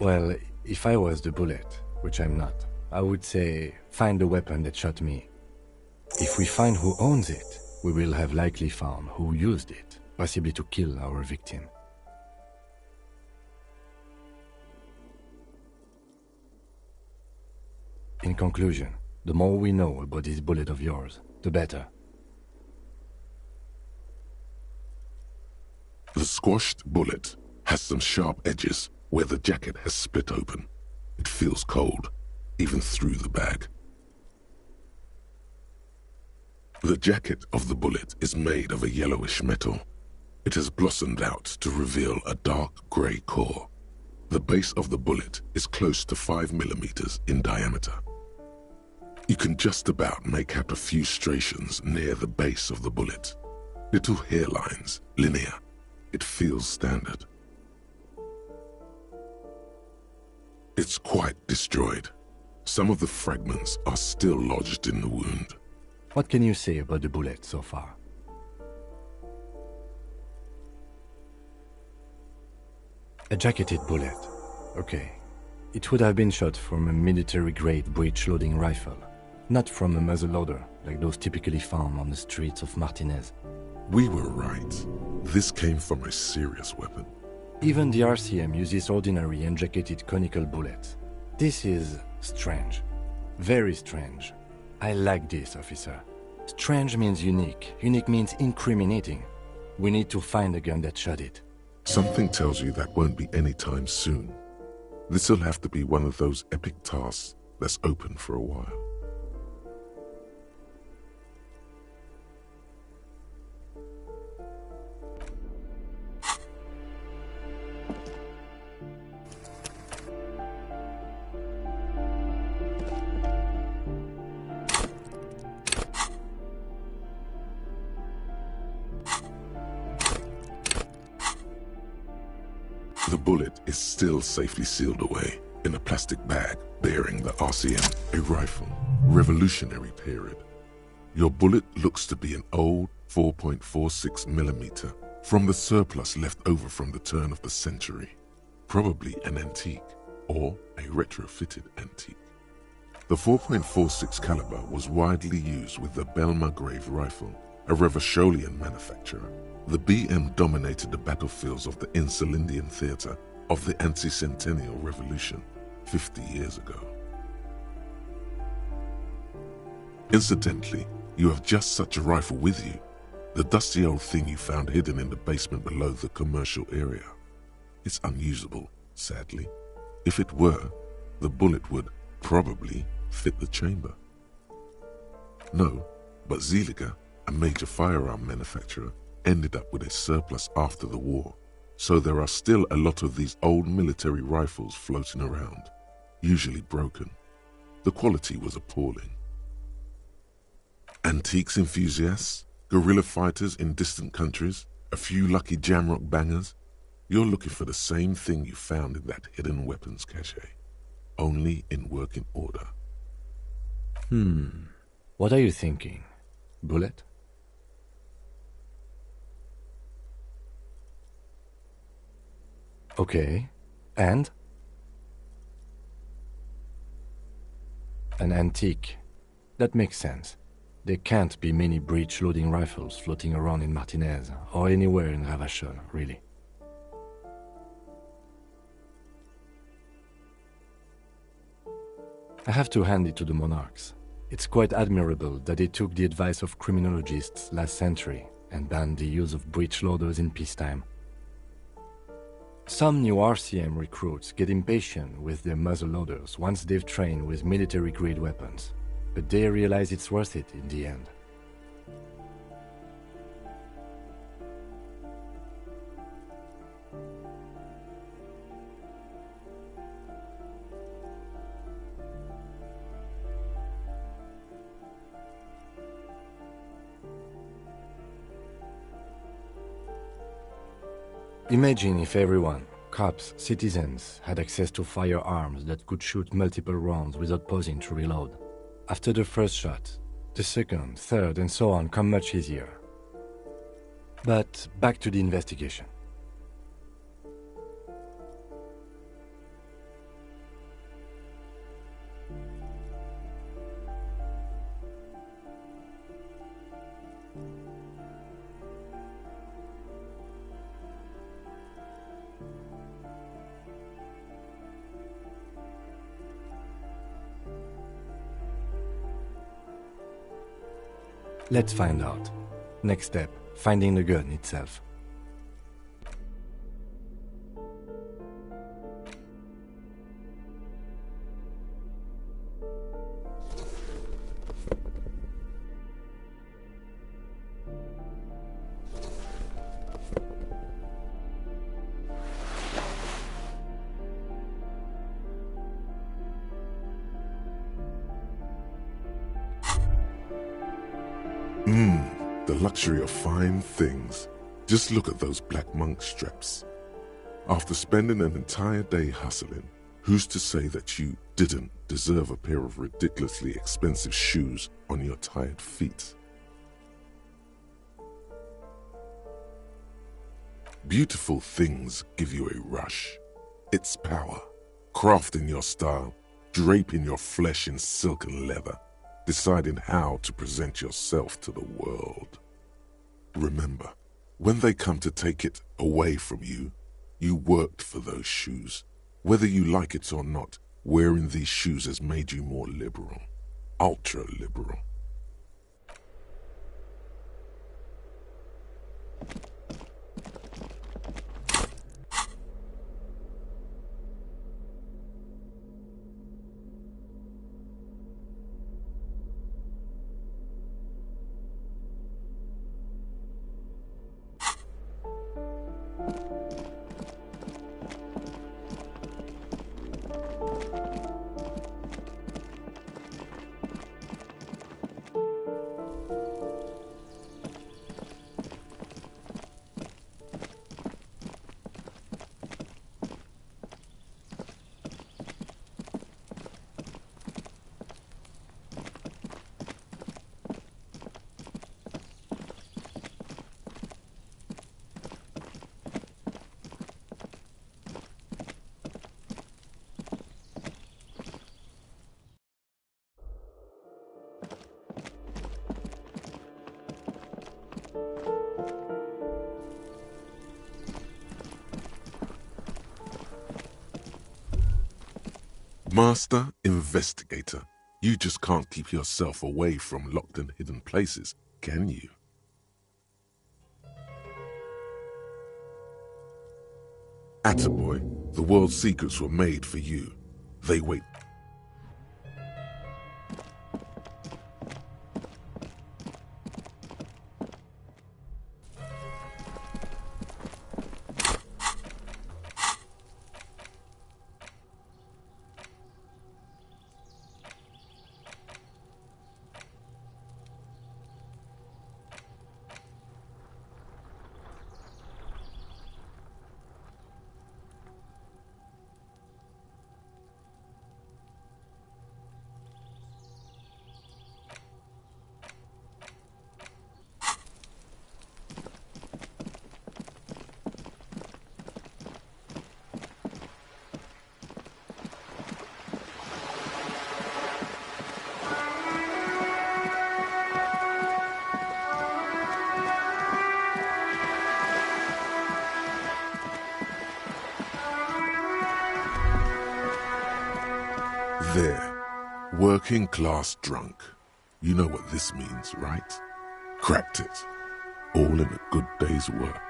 Well, if I was the bullet, which I'm not, I would say, find the weapon that shot me. If we find who owns it, we will have likely found who used it, possibly to kill our victim. In conclusion, the more we know about this bullet of yours, the better. The squashed bullet has some sharp edges where the jacket has split open. It feels cold, even through the bag. The jacket of the bullet is made of a yellowish metal. It has blossomed out to reveal a dark grey core. The base of the bullet is close to 5 millimeters in diameter. You can just about make out a few striations near the base of the bullet. Little hairlines, linear. It feels standard. It's quite destroyed. Some of the fragments are still lodged in the wound. What can you say about the bullet so far? A jacketed bullet. Okay. It would have been shot from a military-grade breech-loading rifle, not from a muzzleloader like those typically found on the streets of Martinez. We were right. This came from a serious weapon. Even the RCM uses ordinary unjacketed conical bullets. This is strange. Very strange. I like this, officer. Strange means unique. Unique means incriminating. We need to find the gun that shot it. Something tells you that won't be anytime soon. This'll have to be one of those epic tasks that's open for a while. The bullet is still safely sealed away in a plastic bag bearing the RCM, a rifle, revolutionary period. Your bullet looks to be an old 4.46 millimeter from the surplus left over from the turn of the century, probably an antique or a retrofitted antique. The 4.46 caliber was widely used with the Belmargrave rifle, a Revacholian manufacturer. The BM dominated the battlefields of the Insulindian theater of the anti-centennial revolution 50 years ago. Incidentally, you have just such a rifle with you, the dusty old thing you found hidden in the basement below the commercial area. It's unusable, sadly. If it were, the bullet would probably fit the chamber. No, but Zeliger, a major firearm manufacturer, ended up with a surplus after the war, so there are still a lot of these old military rifles floating around, usually broken. The quality was appalling. Antiques enthusiasts, guerrilla fighters in distant countries, a few lucky jamrock bangers, you're looking for the same thing you found in that hidden weapons cache, only in working order. What are you thinking? Bullet? Okay, and? An antique. That makes sense. There can't be many breech-loading rifles floating around in Martinez, or anywhere in Ravachol, really. I have to hand it to the monarchs. It's quite admirable that they took the advice of criminologists last century and banned the use of breech loaders in peacetime. Some new RCM recruits get impatient with their muzzle loaders once they've trained with military-grade weapons, but they realize it's worth it in the end. Imagine if everyone, cops, citizens, had access to firearms that could shoot multiple rounds without pausing to reload. After the first shot, the second, third, and so on come much easier. But back to the investigation. Let's find out. Next step, finding the gun itself. The luxury of fine things. Just look at those black monk straps. After spending an entire day hustling, who's to say that you didn't deserve a pair of ridiculously expensive shoes on your tired feet? Beautiful things give you a rush. It's power, crafting your style, draping your flesh in silk and leather, deciding how to present yourself to the world. Remember, when they come to take it away from you, you worked for those shoes. Whether you like it or not, wearing these shoes has made you more liberal, ultra-liberal. Master Investigator, you just can't keep yourself away from locked and hidden places, can you? Attaboy, the world's secrets were made for you. They wait. There, working class drunk. You know what this means, right? Cracked it. All in a good day's work.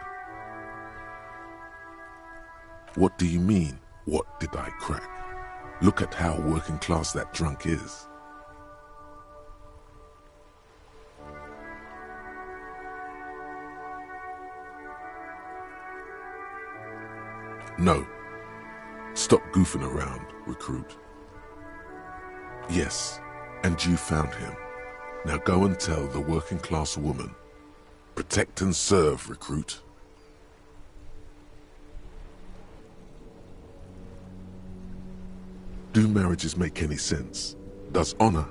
What do you mean, what did I crack? Look at how working class that drunk is. No. Stop goofing around, recruit. Yes, and you found him. Now go and tell the working class woman. Protect and serve, recruit. Do marriages make any sense? Does honor?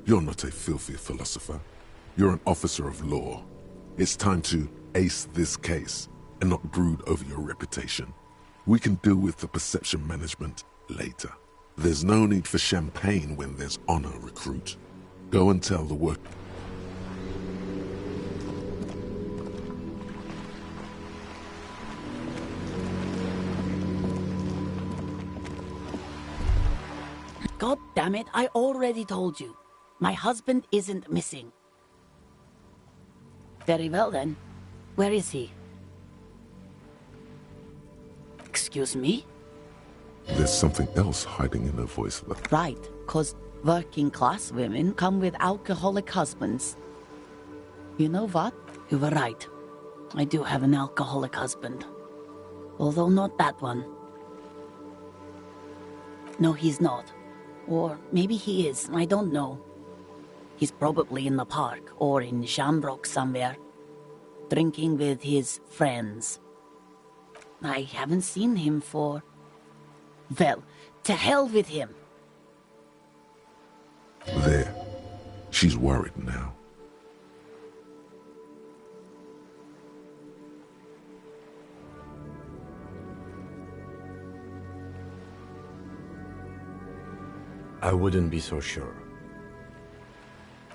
You're not a filthy philosopher. You're an officer of law. It's time to ace this case and not brood over your reputation. We can deal with the perception management later. There's no need for champagne when there's honor, recruit. Go and tell the work. God damn it, I already told you. My husband isn't missing. Very well then. Where is he? Excuse me? There's something else hiding in her voice. Right, 'cause working class women come with alcoholic husbands. You know what? You were right. I do have an alcoholic husband. Although not that one. No, he's not. Or maybe he is, I don't know. He's probably in the park or in Shamrock somewhere, drinking with his friends. I haven't seen him for... Well, to hell with him. There. She's worried now. I wouldn't be so sure.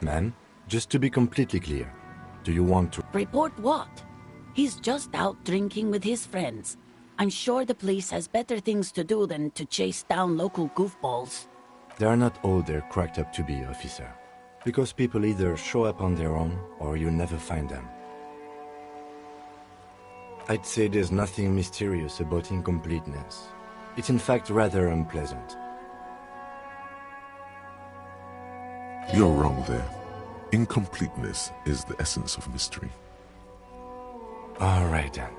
Ma'am, just to be completely clear, do you want to... Report what? He's just out drinking with his friends. I'm sure the police has better things to do than to chase down local goofballs. They are not all they're cracked up to be, officer. Because people either show up on their own, or you never find them. I'd say there's nothing mysterious about incompleteness. It's in fact rather unpleasant. You're wrong there. Incompleteness is the essence of mystery. All right then.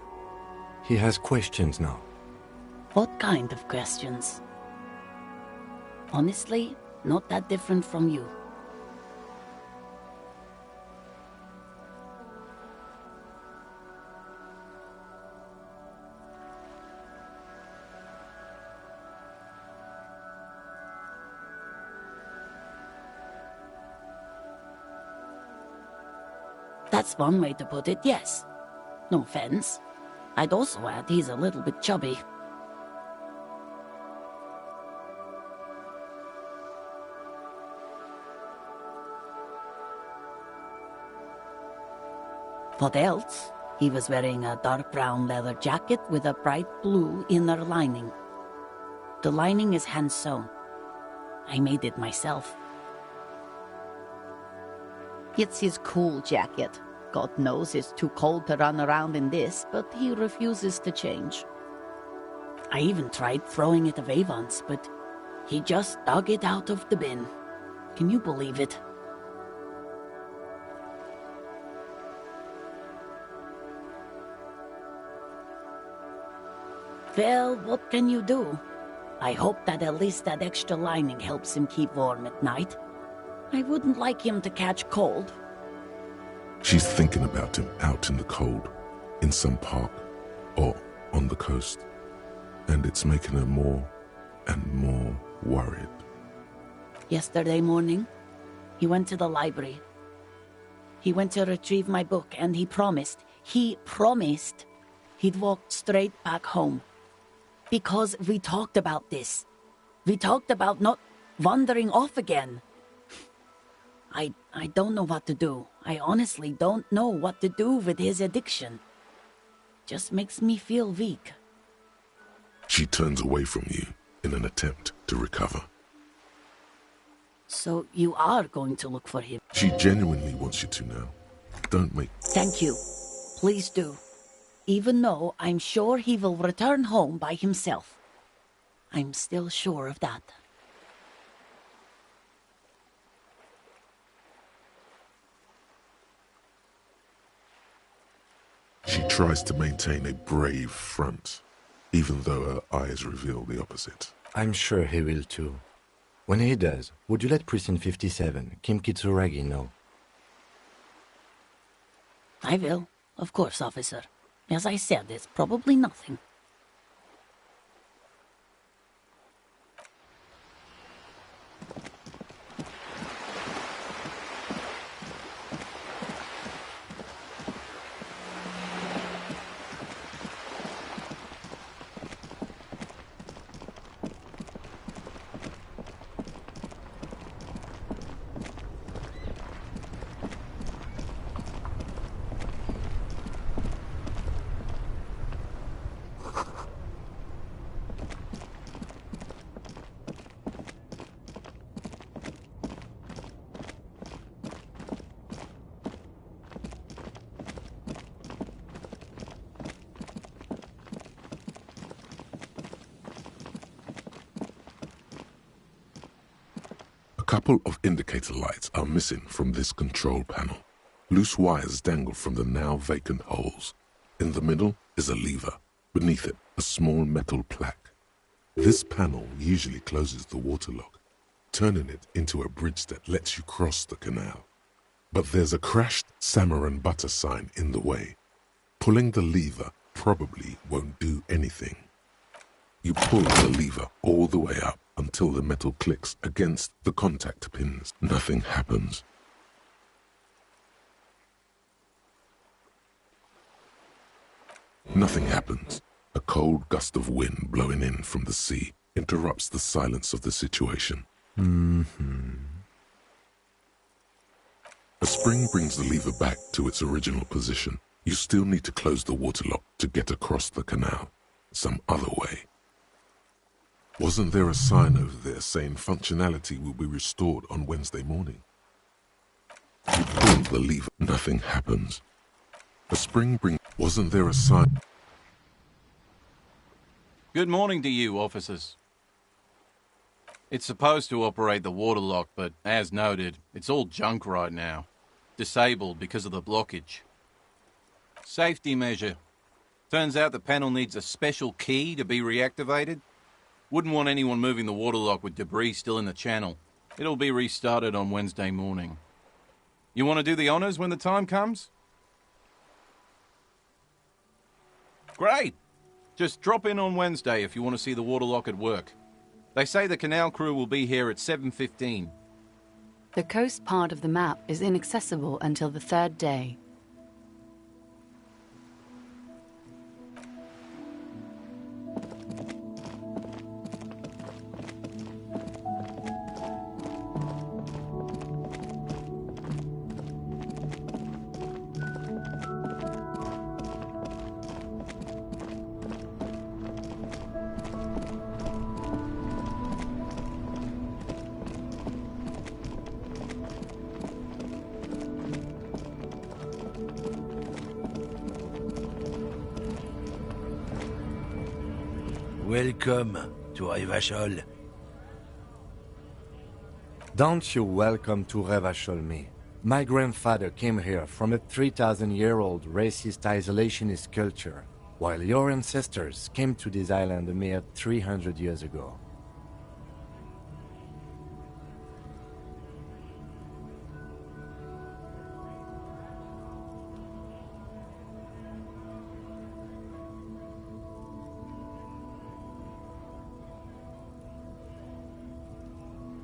He has questions now. What kind of questions? Honestly, not that different from you. That's one way to put it, yes. No offense. I'd also add he's a little bit chubby. What else? He was wearing a dark brown leather jacket with a bright blue inner lining. The lining is hand-sewn. I made it myself. It's his cool jacket. God knows it's too cold to run around in this, but he refuses to change. I even tried throwing it away once, but he just dug it out of the bin. Can you believe it? Well, what can you do? I hope that at least that extra lining helps him keep warm at night. I wouldn't like him to catch cold. She's thinking about him out in the cold, in some park, or on the coast. And it's making her more and more worried. Yesterday morning, he went to the library. He went to retrieve my book, and he promised he'd walk straight back home. Because we talked about this. We talked about not wandering off again. I don't know what to do. I honestly don't know what to do with his addiction. Just makes me feel weak. She turns away from you in an attempt to recover. So you are going to look for him? She genuinely wants you to now. Don't make... Thank you. Please do. Even though I'm sure he will return home by himself. I'm still sure of that. She tries to maintain a brave front, even though her eyes reveal the opposite. I'm sure he will too. When he does, would you let Precinct 57, Kim Kitsuragi, know? I will, of course, officer. As I said, it's probably nothing. couple of indicator lights are missing from this control panel. Loose wires dangle from the now vacant holes. In the middle is a lever. Beneath it, a small metal plaque. This panel usually closes the waterlock, turning it into a bridge that lets you cross the canal. But there's a crashed salmon and butter sign in the way. Pulling the lever probably won't do anything. You pull the lever all the way up until the metal clicks against the contact pins. Nothing happens. Nothing happens. A cold gust of wind blowing in from the sea interrupts the silence of the situation. A spring brings the lever back to its original position. You still need to close the waterlock to get across the canal. Some other way. Wasn't there a sign over there saying functionality will be restored on Wednesday morning? You pull the lever. Nothing happens. A spring brings... Wasn't there a sign... Good morning to you, officers. It's supposed to operate the waterlock, but as noted, it's all junk right now. Disabled because of the blockage. Safety measure. Turns out the panel needs a special key to be reactivated. Wouldn't want anyone moving the waterlock with debris still in the channel. It'll be restarted on Wednesday morning. You want to do the honors when the time comes? Great! Just drop in on Wednesday if you want to see the waterlock at work. They say the canal crew will be here at 7:15. The coast part of the map is inaccessible until the third day. Welcome to Revachol. Don't you welcome to Revachol me. My grandfather came here from a 3,000-year-old racist isolationist culture, while your ancestors came to this island a mere 300 years ago.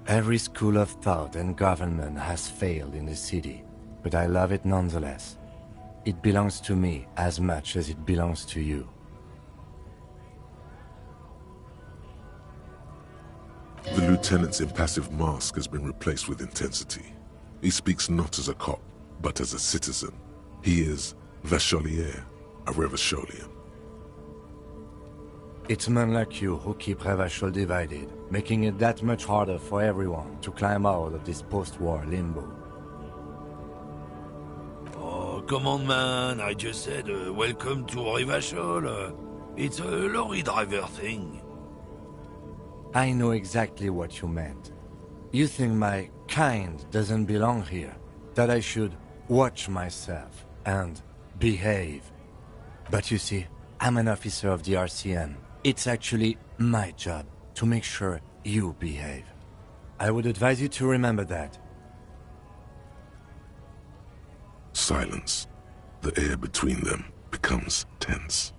Every school of thought and government has failed in the city, but I love it nonetheless. It belongs to me as much as it belongs to you. The lieutenant's impassive mask has been replaced with intensity. He speaks not as a cop, but as a citizen. He is Vacholier, a Revacholian. It's men like you who keep Revachol divided, making it that much harder for everyone to climb out of this post-war limbo. Oh, come on, man. I just said welcome to Revachol. It's a lorry driver thing. I know exactly what you meant. You think my kind doesn't belong here, that I should watch myself and behave. But you see, I'm an officer of the RCM. It's actually my job to make sure you behave. I would advise you to remember that. Silence. The air between them becomes tense.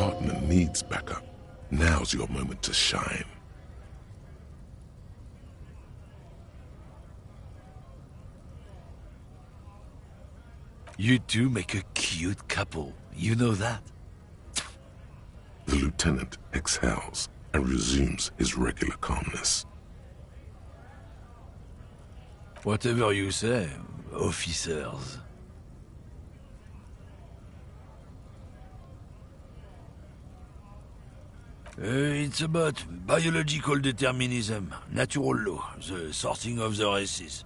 partner needs backup. Now's your moment to shine. You two make a cute couple. You know that? The lieutenant exhales and resumes his regular calmness. Whatever you say, officers. It's about biological determinism, natural law, the sorting of the races.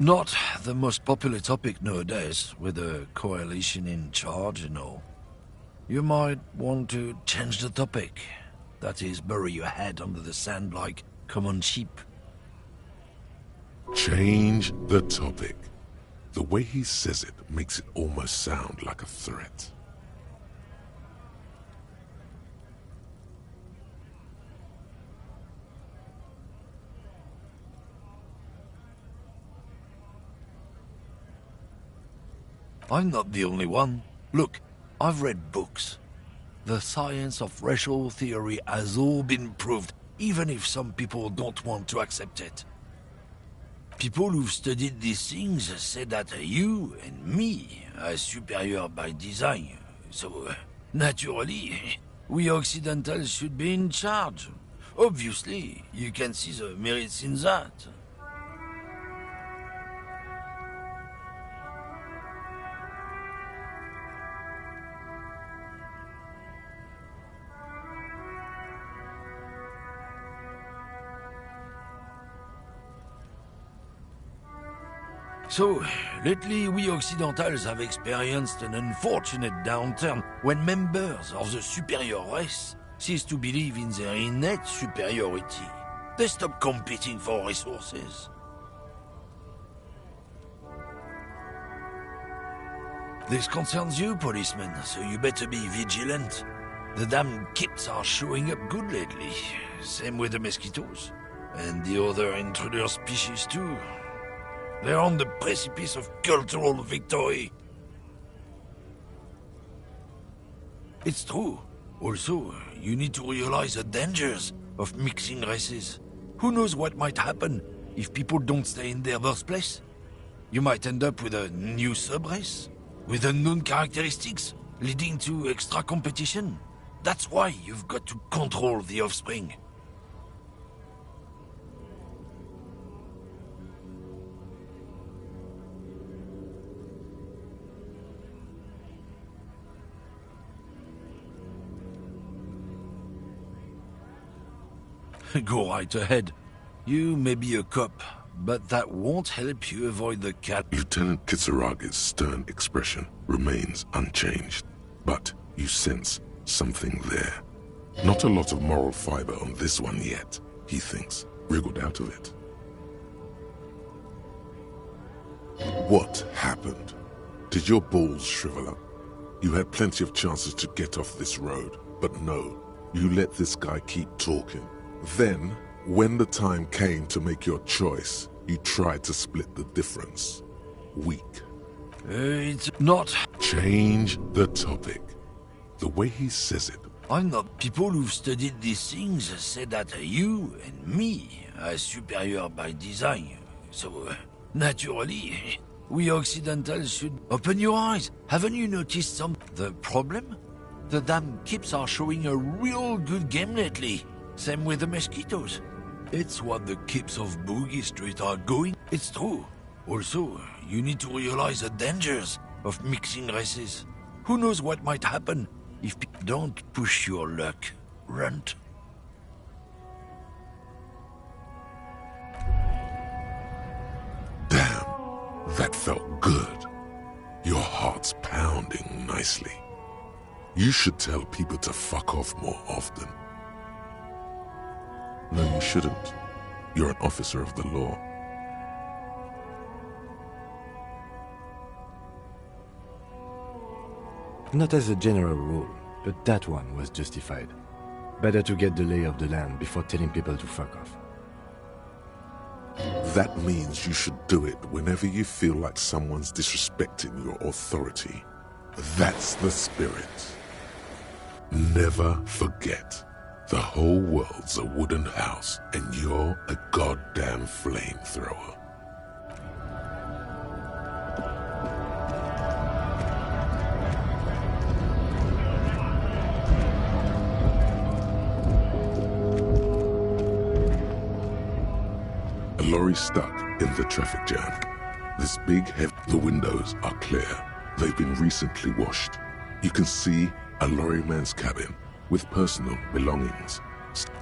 Not the most popular topic nowadays, with the coalition in charge and all. You might want to change the topic. That is, bury your head under the sand like common sheep. Change the topic. The way he says it makes it almost sound like a threat. I'm not the only one. Look, I've read books. The science of racial theory has all been proved, even if some people don't want to accept it. People who've studied these things say that you and me are superior by design. So, naturally, we Occidentals should be in charge. Obviously, you can see the merits in that. So, lately we Occidentals have experienced an unfortunate downturn when members of the superior race cease to believe in their innate superiority. They stop competing for resources. This concerns you, policemen, so you better be vigilant. The damn kips are showing up good lately. Same with the mosquitoes. And the other intruder species too. They're on the precipice of cultural victory. It's true. Also, you need to realize the dangers of mixing races. Who knows what might happen if people don't stay in their birthplace? You might end up with a new sub-race, with unknown characteristics, leading to extra competition. That's why you've got to control the offspring. Go right ahead. You may be a cop, but that won't help you avoid the cat. Lieutenant Kitsuragi's stern expression remains unchanged, but you sense something there. Not a lot of moral fiber on this one yet, he thinks, wriggled out of it. What happened? Did your balls shrivel up? You had plenty of chances to get off this road, but no, you let this guy keep talking. Then, when the time came to make your choice, you tried to split the difference. Weak. It's not... Change the topic. The way he says it. I'm not... People who've studied these things say that you and me are superior by design. So, naturally, we Occidentals should open your eyes. Haven't you noticed some... The problem? The damn kips are showing a real good game lately. Same with the mosquitoes. It's what the kips of Boogie Street are going. It's true. Also, you need to realize the dangers of mixing races. Who knows what might happen if people don't push your luck, Runt. Damn, that felt good. Your heart's pounding nicely. You should tell people to fuck off more often. No, you shouldn't. You're an officer of the law. Not as a general rule, but that one was justified. Better to get the lay of the land before telling people to fuck off. That means you should do it whenever you feel like someone's disrespecting your authority. That's the spirit. Never forget, the whole world's a wooden house and you're a goddamn flamethrower. A lorry stuck in the traffic jam. This big the windows are clear. They've been recently washed. You can see a lorryman's cabin with personal belongings.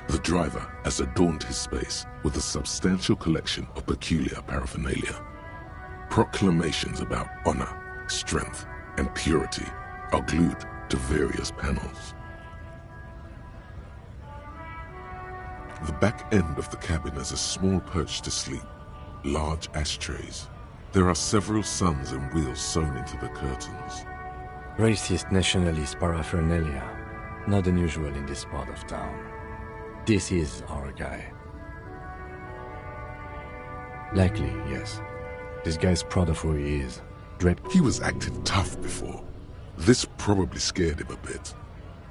The driver has adorned his space with a substantial collection of peculiar paraphernalia. Proclamations about honor, strength, and purity are glued to various panels. The back end of the cabin has a small perch to sleep, large ashtrays. There are several suns and wheels sewn into the curtains. Racist nationalist paraphernalia, not unusual in this part of town. This is our guy. Likely, yes. This guy's proud of who he is. He was acting tough before. This probably scared him a bit.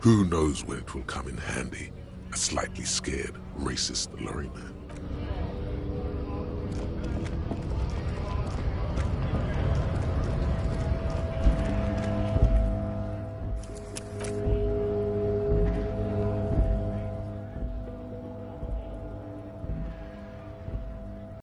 Who knows when it will come in handy? A slightly scared, racist lorryman.